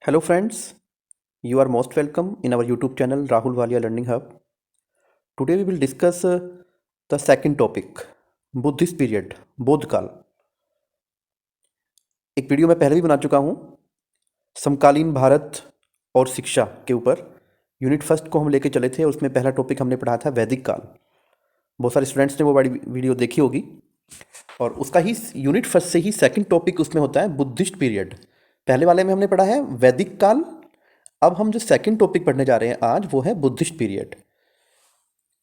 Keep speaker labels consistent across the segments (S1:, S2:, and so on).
S1: Hello friends, you are most welcome in our YouTube channel Rahul Walia Learning Hub. Today we will discuss the second topic, Buddhist period, बौद्ध काल। एक video मैं पहले भी बना चुका हूँ समकालीन भारत और शिक्षा के ऊपर। यूनिट फर्स्ट को हम लेके चले थे और उसमें पहला टॉपिक हमने पढ़ा था वैदिक काल। बहुत सारे स्टूडेंट्स ने वो बड़ी वीडियो देखी होगी और उसका ही यूनिट फर्स्ट से ही सेकंड टॉपिक उसमें होता है बुद्धिस्ट पीरियड। पहले वाले में हमने पढ़ा है वैदिक काल, अब हम जो सेकंड टॉपिक पढ़ने जा रहे हैं आज वो है बुद्धिस्ट पीरियड।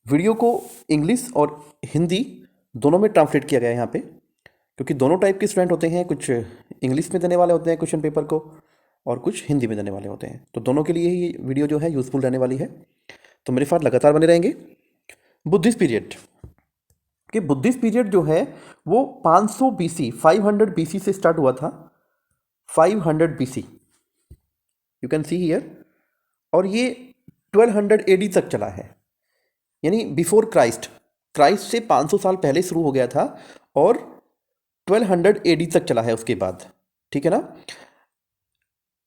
S1: वीडियो को इंग्लिश और हिंदी दोनों में ट्रांसलेट किया गया है यहाँ पे, क्योंकि दोनों टाइप के स्टूडेंट होते हैं, कुछ इंग्लिश में देने वाले होते हैं क्वेश्चन पेपर को और कुछ हिंदी में देने वाले होते हैं, तो दोनों के लिए ही वीडियो जो है यूज़फुल रहने वाली है। तो मेरे साथ लगातार बने रहेंगे। बुद्धिस्ट पीरियड कि बुद्धिस्ट पीरियड जो है वो 500 BC 500 BC से स्टार्ट हुआ था। 500 BC you can see here, और ये 1200 AD तक चला है, यानी बिफोर क्राइस्ट। क्राइस्ट से 500 साल पहले शुरू हो गया था और 1200 AD तक चला है उसके बाद, ठीक है ना।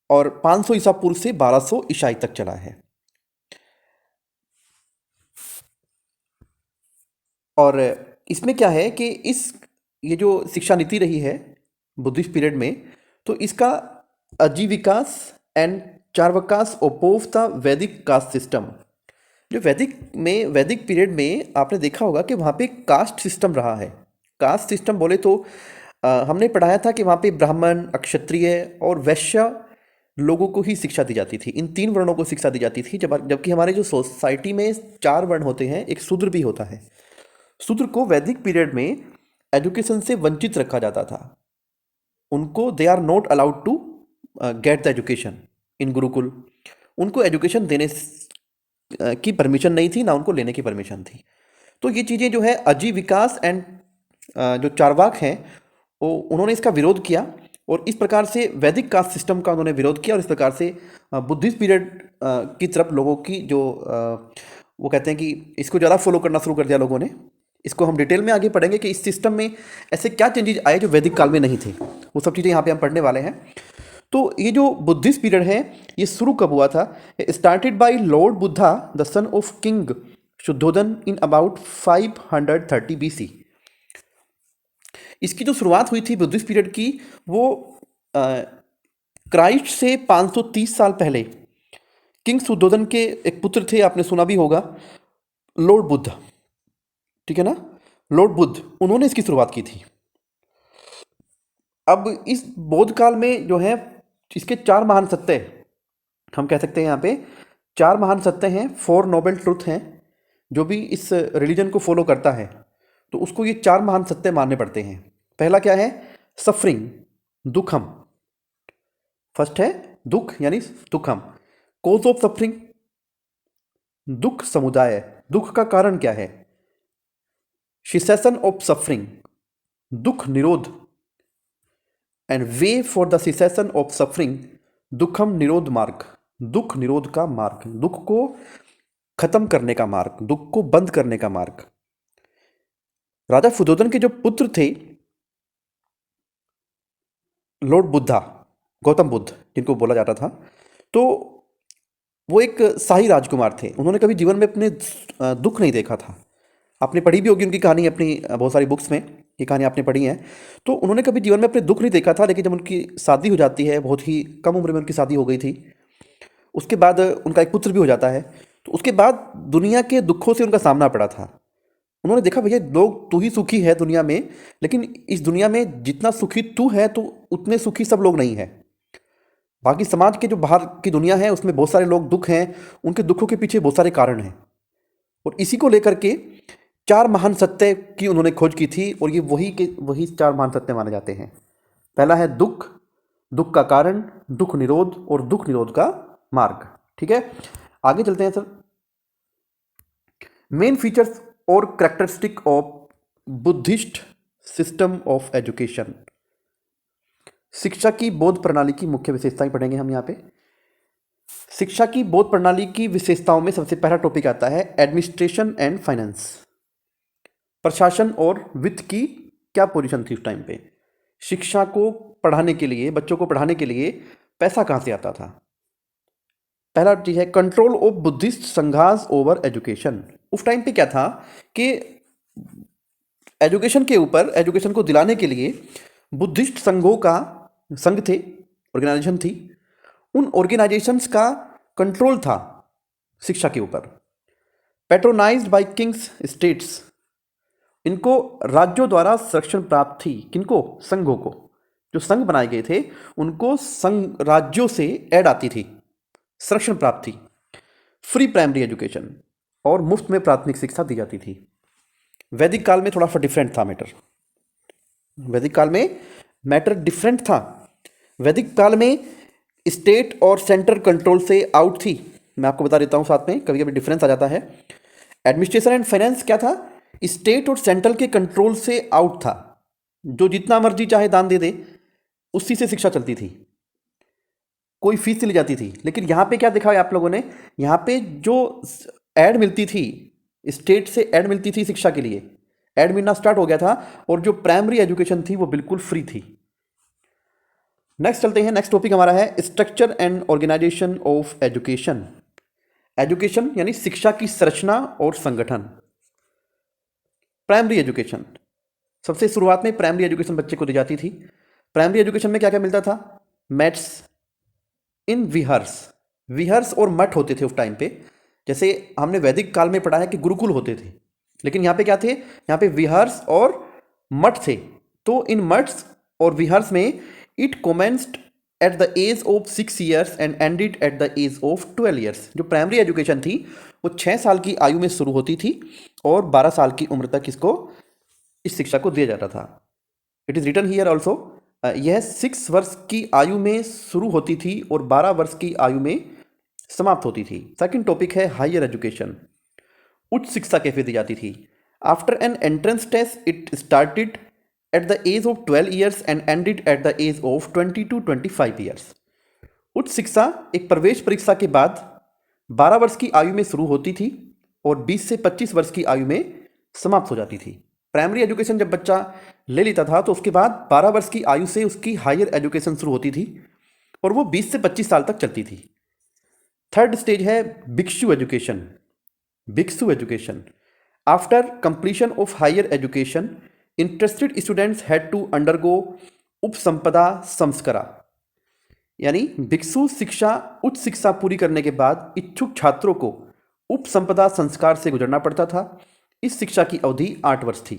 S1: और 500 ईसा पूर्व से 1200 ईसाई तक चला है। और इसमें क्या है कि ये जो शिक्षा नीति रही है बुद्धिस्ट पीरियड में, तो इसका आजीविकास एंड चार्वकास ओपोव द वैदिक कास्ट सिस्टम। जो वैदिक पीरियड में आपने देखा होगा कि वहाँ पे कास्ट सिस्टम रहा है। कास्ट सिस्टम बोले तो हमने पढ़ाया था कि वहाँ पे ब्राह्मण, क्षत्रिय और वैश्य लोगों को ही शिक्षा दी जाती थी। इन 3 वर्णों को शिक्षा दी जाती थी, जबकि हमारे जो सोसाइटी में 4 वर्ण होते हैं, एक शूद्र भी होता है। शूद्र को वैदिक पीरियड में एजुकेशन से वंचित रखा जाता था। उनको they are not allowed to get the education in gurukul. उनको एजुकेशन देने की परमिशन नहीं थी, ना उनको लेने की परमिशन थी। तो ये चीज़ें जो है आजीविकास एंड जो चार्वाक हैं वो उन्होंने इसका विरोध किया और इस प्रकार से वैदिक कास्ट सिस्टम का उन्होंने विरोध किया और इस प्रकार से बुद्धिस्ट पीरियड की तरफ लोगों की जो वो कहते हैं कि इसको ज़्यादा फॉलो करना शुरू कर दिया लोगों ने। इसको हम डिटेल में आगे पढ़ेंगे कि इस सिस्टम में ऐसे क्या चेंजेस आए जो वैदिक काल में नहीं थे, वो सब चीज़ें यहाँ पे हम पढ़ने वाले हैं। तो ये जो बुद्धिस्ट पीरियड है ये शुरू कब हुआ था? Started by lord Buddha the son of king Shuddhodana in about 530 BC। इसकी जो शुरुआत हुई थी बुद्धिस्ट पीरियड की वो क्राइस्ट से 530 साल पहले किंग शुद्धोधन के एक पुत्र थे, आपने सुना भी होगा, लॉर्ड बुद्ध, ठीक है ना। लॉर्ड बुद्ध, उन्होंने इसकी शुरुआत की थी। अब इस बौद्ध काल में जो है इसके 4 महान सत्य हम कह सकते हैं, यहाँ पे 4 महान सत्य हैं, 4 नोबल ट्रुथ हैं। जो भी इस रिलीजन को फॉलो करता है तो उसको ये 4 महान सत्य मानने पड़ते हैं। पहला क्या है? सफरिंग, दुखम। फर्स्ट है दुख यानी दुखम। कोज ऑफ सफरिंग, दुख समुदाय, दुख का कारण क्या है। सिसेशन ऑफ सफरिंग, दुख निरोध। And way for the cessation of suffering, दुखम निरोध मार्ग, दुख निरोध का मार्ग, दुख को खत्म करने का मार्ग, दुख को बंद करने का मार्ग। राजा शुद्धोधन के जो पुत्र थे लॉर्ड बुद्धा, गौतम बुद्ध जिनको बोला जाता था, तो वो एक शाही राजकुमार थे। उन्होंने कभी जीवन में अपने दुख नहीं देखा था। आपने पढ़ी भी होगी उनकी कहानी अपनी बहुत सारी बुक्स में, ये कहानी आपने पढ़ी है। तो उन्होंने कभी जीवन में अपने दुख नहीं देखा था, लेकिन जब उनकी शादी हो जाती है, बहुत ही कम उम्र में उनकी शादी हो गई थी, उसके बाद उनका एक पुत्र भी हो जाता है, तो उसके बाद दुनिया के दुखों से उनका सामना पड़ा था। उन्होंने देखा भैया लोग, तू ही सुखी है दुनिया में, लेकिन इस दुनिया में जितना सुखी तू है तो उतने सुखी सब लोग नहीं है। बाकी समाज के जो बाहर की दुनिया है उसमें बहुत सारे लोग दुख हैं, उनके दुखों के पीछे बहुत सारे कारण हैं। और इसी को लेकर के 4 महान सत्य की उन्होंने खोज की थी और ये वही 4 महान सत्य माने जाते हैं। पहला है दुख, दुख का कारण, दुख निरोध और दुख निरोध का मार्ग। ठीक है, आगे चलते हैं सर। मेन फीचर्स और characteristic of Buddhist system of education. शिक्षा की बौद्ध प्रणाली की मुख्य विशेषताएं पढ़ेंगे हम यहाँ पे। शिक्षा की बौद्ध प्रणाली की विशेषताओं में सबसे पहला टॉपिक आता है एडमिनिस्ट्रेशन एंड फाइनेंस। प्रशासन और वित्त की क्या पोजीशन थी उस टाइम पे। शिक्षा को पढ़ाने के लिए, बच्चों को पढ़ाने के लिए पैसा कहाँ से आता था? पहला चीज है control of Buddhist sanghas over education. उस टाइम पे क्या था कि एजुकेशन के ऊपर, एजुकेशन को दिलाने के लिए बुद्धिस्ट संघों का संघ थे, ऑर्गेनाइजेशन थी, उन ऑर्गेनाइजेशंस का कंट्रोल था शिक्षा के ऊपर। पैट्रोनाइज्ड बाय किंग्स स्टेट्स, इनको राज्यों द्वारा संरक्षण प्राप्त थी। किनको? संघों को। जो संघ बनाए गए थे उनको संघ राज्यों से ऐड आती थी, संरक्षण प्राप्त थी। फ्री प्राइमरी एजुकेशन, और मुफ्त में प्राथमिक शिक्षा दी जाती थी। वैदिक काल में थोड़ा सा डिफरेंट था मैटर। वैदिक काल में मैटर डिफरेंट था। वैदिक काल में स्टेट और सेंट्रल कंट्रोल से आउट थी। मैं आपको बता देता हूँ साथ में, कभी कभी डिफरेंस आ जाता है। एडमिनिस्ट्रेशन एंड फाइनेंस क्या था? स्टेट और सेंट्रल के कंट्रोल से आउट था। जो जितना मर्जी चाहे दान दे दे, उसी से शिक्षा चलती थी, कोई फीस ली जाती थी। लेकिन यहाँ पे क्या देखा है आप लोगों ने? यहाँ पे जो ऐड मिलती थी, स्टेट से ऐड मिलती थी शिक्षा के लिए, ऐड मिलना स्टार्ट हो गया था, और जो प्राइमरी एजुकेशन थी वो बिल्कुल फ्री थी। नेक्स्ट चलते हैं। नेक्स्ट टॉपिक हमारा है structure and organization of education. Education यानी शिक्षा की संरचना और संगठन। प्राइमरी एजुकेशन, सबसे शुरुआत में प्राइमरी एजुकेशन बच्चे को दी जाती थी। प्राइमरी एजुकेशन में क्या क्या मिलता था? मैथ्स इन विहर्स। विहर्स और मठ होते थे उस टाइम पे। जैसे हमने वैदिक काल में पढ़ा है कि गुरुकुल होते थे, लेकिन यहाँ पे क्या थे? यहाँ पे विहर्स और मठ थे। तो इन मठ्स और विहर्स में it commenced at the age of 6 years and ended at the age of 12 years। जो प्राइमरी एजुकेशन थी वो 6 साल की आयु में शुरू होती थी और 12 साल की उम्र तक इसको, इस शिक्षा को दिया जाता था। It is written here also, यह 6 वर्ष की आयु में शुरू होती थी और 12 वर्ष की आयु में समाप्त होती थी। सेकंड टॉपिक है हायर एजुकेशन। उच्च शिक्षा कैसे दी जाती थी? After an entrance test it started at the age of 12 years and ended at the age of 20 to 25 years। उच्च शिक्षा एक प्रवेश परीक्षा के बाद 12 वर्ष की आयु में शुरू होती थी और 20 से 25 वर्ष की आयु में समाप्त हो जाती थी। प्राइमरी एजुकेशन जब बच्चा ले लेता था तो उसके बाद 12 वर्ष की आयु से उसकी हायर एजुकेशन शुरू होती थी और वो 20 से 25 साल तक चलती थी। थर्ड स्टेज है भिक्षु education. Bhikshu education, after completion of higher education interested students had to undergo upasampada sanskara. यानी भिक्षु शिक्षा, उच्च शिक्षा पूरी करने के बाद इच्छुक छात्रों को उपसंपदा संस्कार से गुजरना पड़ता था। इस शिक्षा की अवधि 8 वर्ष थी।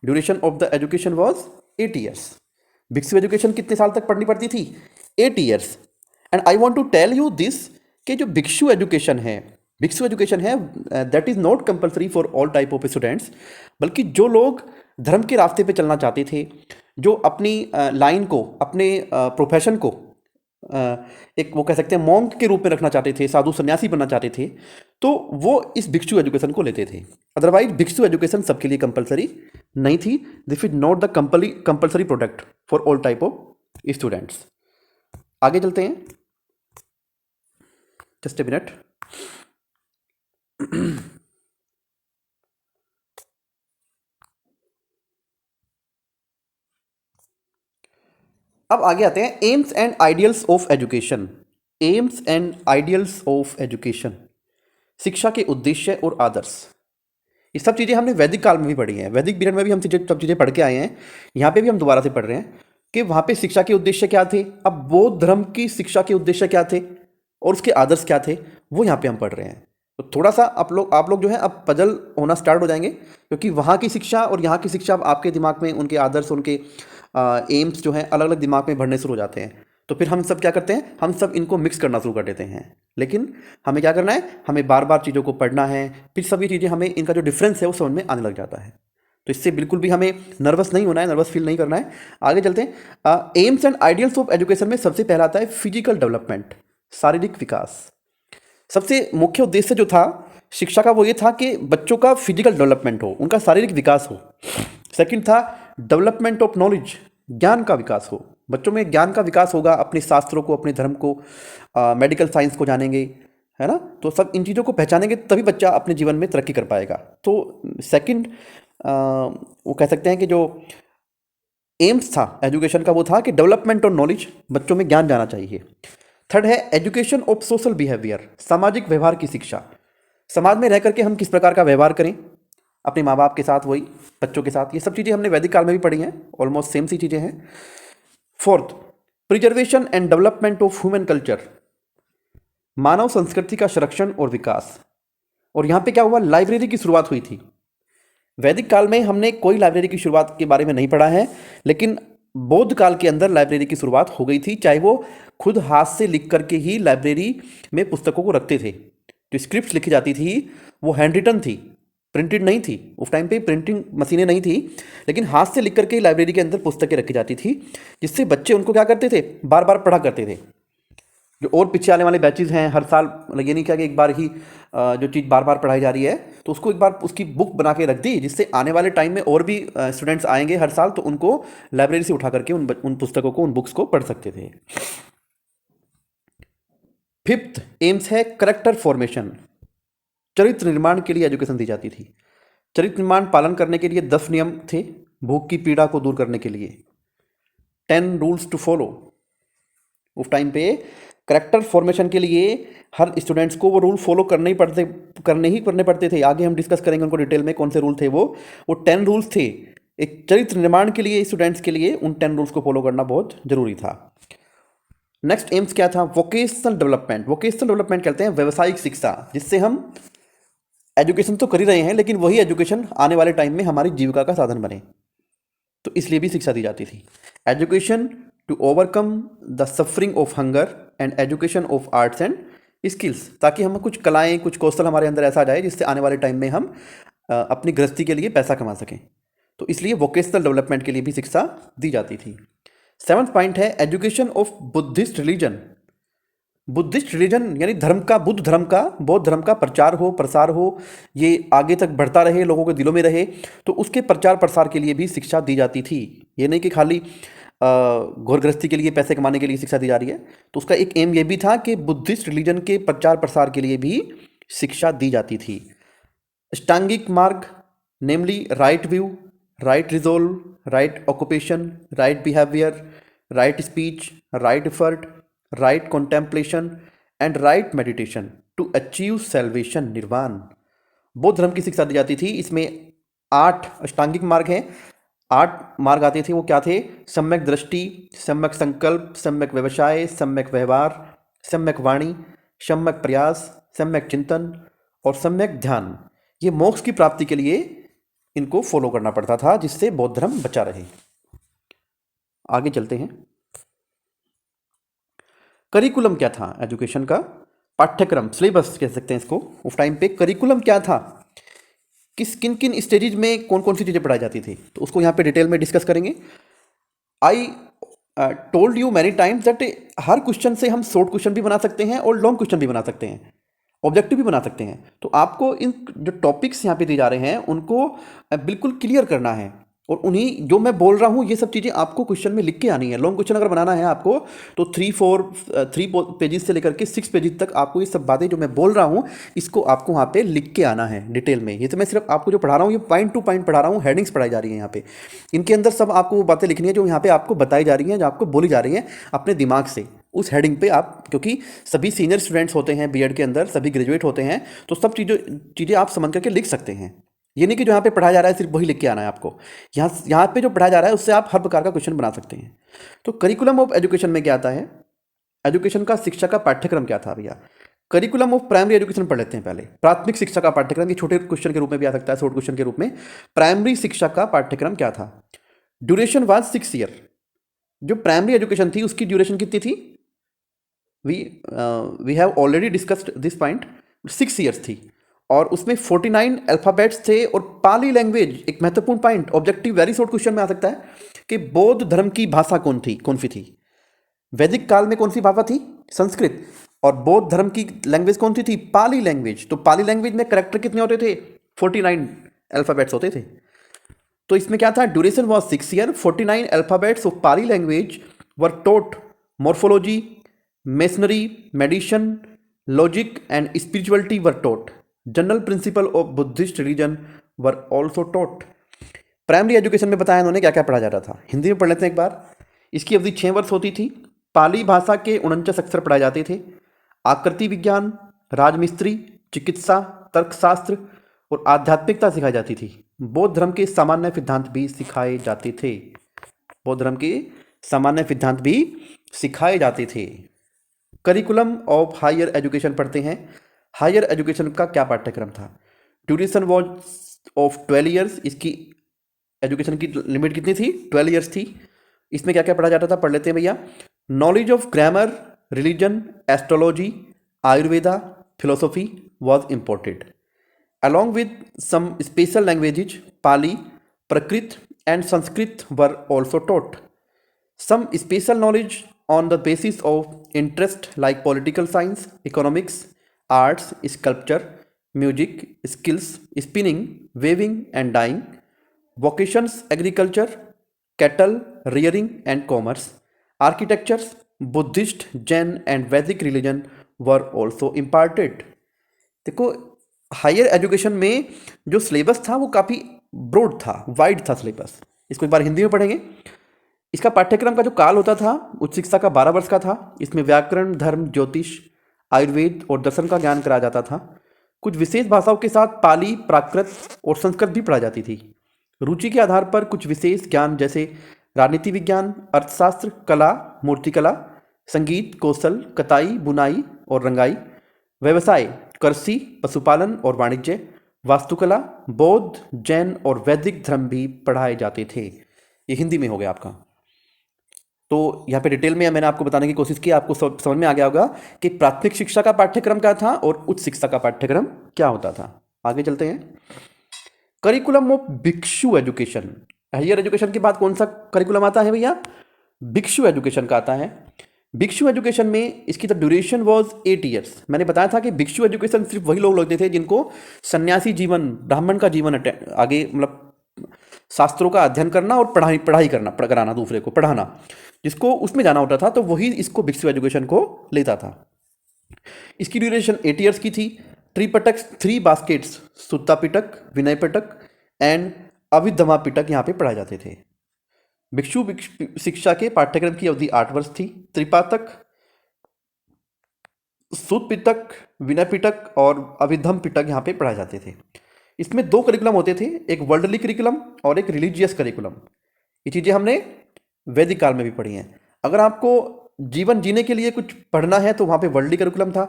S1: Duration of the education was 8 years। भिक्षु एजुकेशन कितने साल तक पढ़नी पड़ती थी? 8 years। And I want to tell you this कि जो भिक्षु एजुकेशन है, भिक्षु एजुकेशन है, that is not compulsory for all type of students. बल्कि जो लोग धर्म के रास्ते पे चलना चाहते थे, जो अपनी लाइन को, अपने प्रोफेशन को एक, वो कह सकते हैं, मॉन्क के रूप में रखना चाहते थे, साधु सन्यासी बनना चाहते थे, तो वो इस भिक्षु एजुकेशन को लेते थे। अदरवाइज भिक्षु एजुकेशन सबके लिए कंपलसरी नहीं थी। This is not the compulsory product for all type of students. आगे चलते हैं, जस्ट ए मिनट। अब आगे आते हैं AIIMS and ideals of education. AIIMS and ideals of education, शिक्षा के उद्देश्य और आदर्श। ये सब चीज़ें हमने वैदिक काल में भी पढ़ी हैं। वैदिक पीरियड में भी हम सब चीज़ें पढ़ के आए हैं। यहाँ पे भी हम दोबारा से पढ़ रहे हैं कि वहाँ पे शिक्षा के उद्देश्य क्या थे, अब बौद्ध धर्म की शिक्षा के उद्देश्य क्या थे और उसके आदर्श क्या थे, वो यहाँ पे हम पढ़ रहे हैं। तो थोड़ा सा आप लोग जो है अब पजल होना स्टार्ट हो जाएंगे, क्योंकि वहाँ की शिक्षा और यहाँ की शिक्षा आपके दिमाग में, उनके आदर्श, उनके एम्स जो हैं अलग अलग दिमाग में भरने शुरू हो जाते हैं। तो फिर हम सब क्या करते हैं, हम सब इनको मिक्स करना शुरू कर देते हैं। लेकिन हमें क्या करना है, हमें बार बार चीज़ों को पढ़ना है, फिर सभी चीज़ें हमें, इनका जो डिफरेंस है वो समझ में आने लग जाता है। तो इससे बिल्कुल भी हमें नर्वस नहीं होना है, नर्वस फील नहीं करना है। आगे चलते हैं। AIIMS and ideals of education में सबसे पहला आता है फिजिकल डेवलपमेंट, शारीरिक विकास। सबसे मुख्य उद्देश्य जो था शिक्षा का वो ये था कि बच्चों का फिजिकल डेवलपमेंट हो, उनका शारीरिक विकास हो। सेकंड था डेवलपमेंट ऑफ नॉलेज, ज्ञान का विकास हो। बच्चों में ज्ञान का विकास होगा, अपने शास्त्रों को, अपने धर्म को, मेडिकल साइंस को जानेंगे, है ना। तो सब इन चीज़ों को पहचानेंगे तभी बच्चा अपने जीवन में तरक्की कर पाएगा। तो सेकंड वो कह सकते हैं कि जो एम्स था एजुकेशन का वो था कि डेवलपमेंट ऑफ नॉलेज, बच्चों में ज्ञान जाना चाहिए। थर्ड है एजुकेशन ऑफ सोशल बिहेवियर, सामाजिक व्यवहार की शिक्षा। समाज में रह करके हम किस प्रकार का व्यवहार करें अपने माँ बाप के साथ, वही बच्चों के साथ, ये सब चीज़ें हमने वैदिक काल में भी पढ़ी हैं, ऑलमोस्ट सेम सी चीज़ें हैं। Fourth, preservation and development of human culture, मानव संस्कृति का संरक्षण और विकास। और यहाँ पे क्या हुआ, लाइब्रेरी की शुरुआत हुई थी। वैदिक काल में हमने कोई लाइब्रेरी की शुरुआत के बारे में नहीं पढ़ा है, लेकिन बौद्ध काल के अंदर लाइब्रेरी की शुरुआत हो गई थी। चाहे वो खुद हाथ से लिख करके ही लाइब्रेरी में पुस्तकों को रखते थे, जो स्क्रिप्ट लिखी जाती थी वो हैंड रिटन थी, प्रिंटेड नहीं थी। उस टाइम पे प्रिंटिंग मशीनें नहीं थी, लेकिन हाथ से लिख करके ही लाइब्रेरी के अंदर पुस्तकें रखी जाती थी, जिससे बच्चे उनको क्या करते थे, बार बार पढ़ा करते थे। जो और पीछे आने वाले बैचेज हैं, हर साल ये नहीं क्या कि एक बार ही जो चीज़ बार बार पढ़ाई जा रही है, तो उसको एक बार उसकी बुक बना के रख दी, जिससे आने वाले टाइम में और भी स्टूडेंट्स आएंगे हर साल, तो उनको लाइब्रेरी से उठा करके उन पुस्तकों को, उन बुक्स को पढ़ सकते थे। फिफ्थ एम्स है करेक्टर फॉर्मेशन, चरित्र निर्माण के लिए एजुकेशन दी जाती थी। चरित्र निर्माण पालन करने के लिए 10 नियम थे, भूख की पीड़ा को दूर करने के लिए 10 रूल्स टू फॉलो। उस टाइम पे करेक्टर फॉर्मेशन के लिए हर स्टूडेंट्स को वो रूल फॉलो करने ही पड़ते थे। आगे हम डिस्कस करेंगे उनको डिटेल में, कौन से रूल थे वो 10 रूल्स थे। एक चरित्र निर्माण के लिए स्टूडेंट्स के लिए उन 10 रूल्स को फॉलो करना बहुत जरूरी था। नेक्स्ट एम्स क्या था, वोकेशनल डेवलपमेंट। वोकेशनल डेवलपमेंट कहते हैं व्यावसायिक शिक्षा, जिससे हम एजुकेशन तो कर ही रहे हैं, लेकिन वही एजुकेशन आने वाले टाइम में हमारी जीविका का साधन बने, तो इसलिए भी शिक्षा दी जाती थी। Education to overcome the suffering of hunger and education of arts and skills, ताकि हम कुछ कलाएं, कुछ कौशल हमारे अंदर ऐसा आ जाए जिससे आने वाले टाइम में हम अपनी गृहस्थी के लिए पैसा कमा सकें, तो इसलिए वोकेशनल डेवलपमेंट के लिए भी शिक्षा दी जाती थी। 7th पॉइंट है education of Buddhist religion. Buddhist religion यानी धर्म का, बौद्ध धर्म का प्रचार हो, प्रसार हो, ये आगे तक बढ़ता रहे, लोगों के दिलों में रहे, तो उसके प्रचार प्रसार के लिए भी शिक्षा दी जाती थी। ये नहीं कि खाली घोर गृहस्थी के लिए, पैसे कमाने के लिए शिक्षा दी जा रही है, तो उसका एक एम ये भी था कि बुद्धिस्ट रिलीजन के प्रचार प्रसार के लिए भी शिक्षा दी जाती थी। Ashtangik Marg, namely right view, right resolve, right occupation, right behaviour, right speech, right effort, right contemplation and right meditation to achieve salvation, nirvana, बौद्ध धर्म की शिक्षा दी जाती थी। इसमें 8 अष्टांगिक मार्ग हैं, 8 मार्ग आते थे। वो क्या थे, सम्यक दृष्टि, सम्यक संकल्प, सम्यक व्यवसाय, सम्यक व्यवहार, सम्यक वाणी, सम्यक प्रयास, सम्यक चिंतन और सम्यक ध्यान। ये मोक्ष की प्राप्ति के लिए इनको फॉलो करना पड़ता था, जिससे बौद्ध धर्म बचा रहे। आगे चलते हैं। करिकुलम क्या था एजुकेशन का, पाठ्यक्रम, सिलेबस कह सकते हैं इसको। उस टाइम पे करिकुलम क्या था, किन किन स्टेजेज में कौन कौन सी चीज़ें पढ़ाई जाती थी, तो उसको यहाँ पे डिटेल में डिस्कस करेंगे। I told you many times that her question से हम शॉर्ट क्वेश्चन भी बना सकते हैं और लॉन्ग क्वेश्चन भी बना सकते हैं, ऑब्जेक्टिव भी बना सकते हैं। तो आपको इन जो टॉपिक्स यहाँ पे दिए जा रहे हैं उनको बिल्कुल क्लियर करना है, और उन्हीं जो मैं बोल रहा हूँ ये सब चीज़ें आपको क्वेश्चन में लिख के आनी है। लॉन्ग क्वेश्चन अगर बनाना है आपको, तो 3 पेजेस से लेकर के 6 पेजेस तक आपको ये सब बातें जो मैं बोल रहा हूँ इसको आपको वहाँ पे लिख के आना है डिटेल में। ये तो मैं सिर्फ आपको जो पढ़ा रहा हूँ ये पॉइंट टू पॉइंट पढ़ा रहा हूँ, हेडिंग्स पढ़ाई जा रही है यहाँ पे। इनके अंदर सब आपको वो बातें लिखनी है जो यहाँ पे आपको बताई जा रही हैं, जो आपको बोली जा रही हैं अपने दिमाग से, उस हेडिंग पे आप, क्योंकि सभी सीनियर स्टूडेंट्स होते हैं बीएड के अंदर, सभी ग्रेजुएट होते हैं, तो सब चीज़ें आप समझ करके लिख सकते हैं। ये नहीं कि जो यहाँ पे पढ़ाया जा रहा है सिर्फ वही लिख के आना है आपको, यहाँ पे जो पढ़ाया जा रहा है उससे आप हर प्रकार का क्वेश्चन बना सकते हैं। तो करिकुलम ऑफ एजुकेशन में क्या आता है, एजुकेशन का शिक्षा का पाठ्यक्रम क्या था भैया। करिकुलम ऑफ प्राइमरी एजुकेशन पढ़ लेते हैं पहले। प्राथमिक शिक्षा का पाठ्यक्रम, ये छोटे क्वेश्चन के रूप में भी आ सकता है, शॉर्ट क्वेश्चन के रूप में। प्राइमरी शिक्षा का पाठ्यक्रम क्या था, ड्यूरेशन वाज 6 ईयर। जो प्राइमरी एजुकेशन थी उसकी ड्यूरेशन कितनी थी, we have already discussed this point, 6 years थी, और उसमें 49 अल्फ़ाबेट्स थे। और पाली लैंग्वेज एक महत्वपूर्ण point, objective very short question में आ सकता है कि बौद्ध धर्म की भाषा कौन सी थी। वैदिक काल में कौन सी भाषा थी, संस्कृत, और बौद्ध धर्म की लैंग्वेज कौन सी थी, पाली लैंग्वेज। तो पाली लैंग्वेज में कैरेक्टर कितने होते थे, 49 अल्फ़ाबेट्स होते थे। तो इसमें क्या था, duration was 6 year, 49 alphabets of Pali language were taught, morphology, masonry, medicine, logic and spirituality were taught, general principle of Buddhist religion were also taught. Primary education में बताया इन्होंने क्या क्या पढ़ा जा रहा था। हिंदी में पढ़ लेते हैं एक बार। इसकी अवधि 6 वर्ष होती थी। पाली भाषा के 49 अक्षर पढ़ाए जाते थे। आकृति विज्ञान, राजमिस्त्री, चिकित्सा, तर्कशास्त्र और आध्यात्मिकता सिखाई जाती थी। बौद्ध धर्म के सामान्य सिद्धांत भी सिखाए जाते थे। बौद्ध धर्म के सामान्य सिद्धांत भी सिखाए जाते थे। करिकुलम ऑफ हायर एजुकेशन पढ़ते हैं। हायर एजुकेशन का क्या पाठ्यक्रम था? Duration was of 12 years. इसकी एजुकेशन की लिमिट कितनी थी? 12 ईयर्स थी। इसमें क्या क्या पढ़ा जाता था? पढ़ लेते हैं भैया। Knowledge of grammar, religion, astrology, Ayurveda, philosophy was imported along with some special languages. Pali, Prakrit and Sanskrit were also taught. Some special knowledge on the basis of interest like political science, economics, arts, sculpture, music, skills, spinning, weaving and dyeing, vocations, agriculture, cattle rearing and commerce, architectures, Buddhist, Jain and Vedic religion were also imparted. देखो, higher education में जो syllabus था वो काफ़ी broad था, wide था syllabus. इसको एक बार हिंदी में पढ़ेंगे। इसका पाठ्यक्रम का जो काल होता था उच्च शिक्षा का 12 वर्ष का था। इसमें व्याकरण, धर्म, ज्योतिष, आयुर्वेद और दर्शन का ज्ञान कराया जाता था। कुछ विशेष भाषाओं के साथ पाली, प्राकृत और संस्कृत भी पढ़ाई जाती थी। रुचि के आधार पर कुछ विशेष ज्ञान जैसे राजनीति विज्ञान, अर्थशास्त्र, कला, मूर्तिकला, संगीत, कौशल, कताई, बुनाई और रंगाई, व्यवसाय, कृषि, पशुपालन और वाणिज्य, वास्तुकला, बौद्ध, जैन और वैदिक धर्म भी पढ़ाए जाते थे। ये हिंदी में हो गया आपका। तो यहाँ पे डिटेल में मैंने आपको बताने की कोशिश की, आपको समझ में आ गया होगा कि प्राथमिक शिक्षा का पाठ्यक्रम क्या था और उच्च शिक्षा का पाठ्यक्रम क्या होता था। आगे चलते हैं। करिकुलम ऑफ भिक्षु एजुकेशन। हायर एजुकेशन के बाद कौन सा करिकुलम आता है भैया? भिक्षु एजुकेशन का आता है। भिक्षु एजुकेशन में इसकी द ड्यूरेशन वॉज 8 ईयर्स। मैंने बताया था कि भिक्षु एजुकेशन सिर्फ वही लोग लेते थे जिनको सन्यासी जीवन, ब्राह्मण का जीवन आगे मतलब शास्त्रों का अध्ययन करना और पढ़ाई करना, कराना, दूसरे को पढ़ाना, जिसको उसमें जाना होता था तो वही इसको भिक्षु एजुकेशन को लेता था। इसकी ड्यूरेशन 8 ईयर्स की थी। त्रिपिटक, 3 बास्केट्स, सुत्ता पिटक, विनय पिटक एंड अभिधमा पिटक यहाँ पे पढ़ाए जाते थे। भिक्षु शिक्षा के पाठ्यक्रम की अवधि 8 वर्ष थी। त्रिपातक, सूत पिटक, विनय पिटक और अभिधम पिटक यहाँ पे पढ़ाए जाते थे। इसमें 2 करिकुलम होते थे, एक वर्ल्डली करिकुलम और एक रिलीजियस करिकुलम। ये चीज़ें हमने वैदिक काल में भी पढ़ी हैं। अगर आपको जीवन जीने के लिए कुछ पढ़ना है तो वहाँ पे वर्ल्डली करिकुलम था।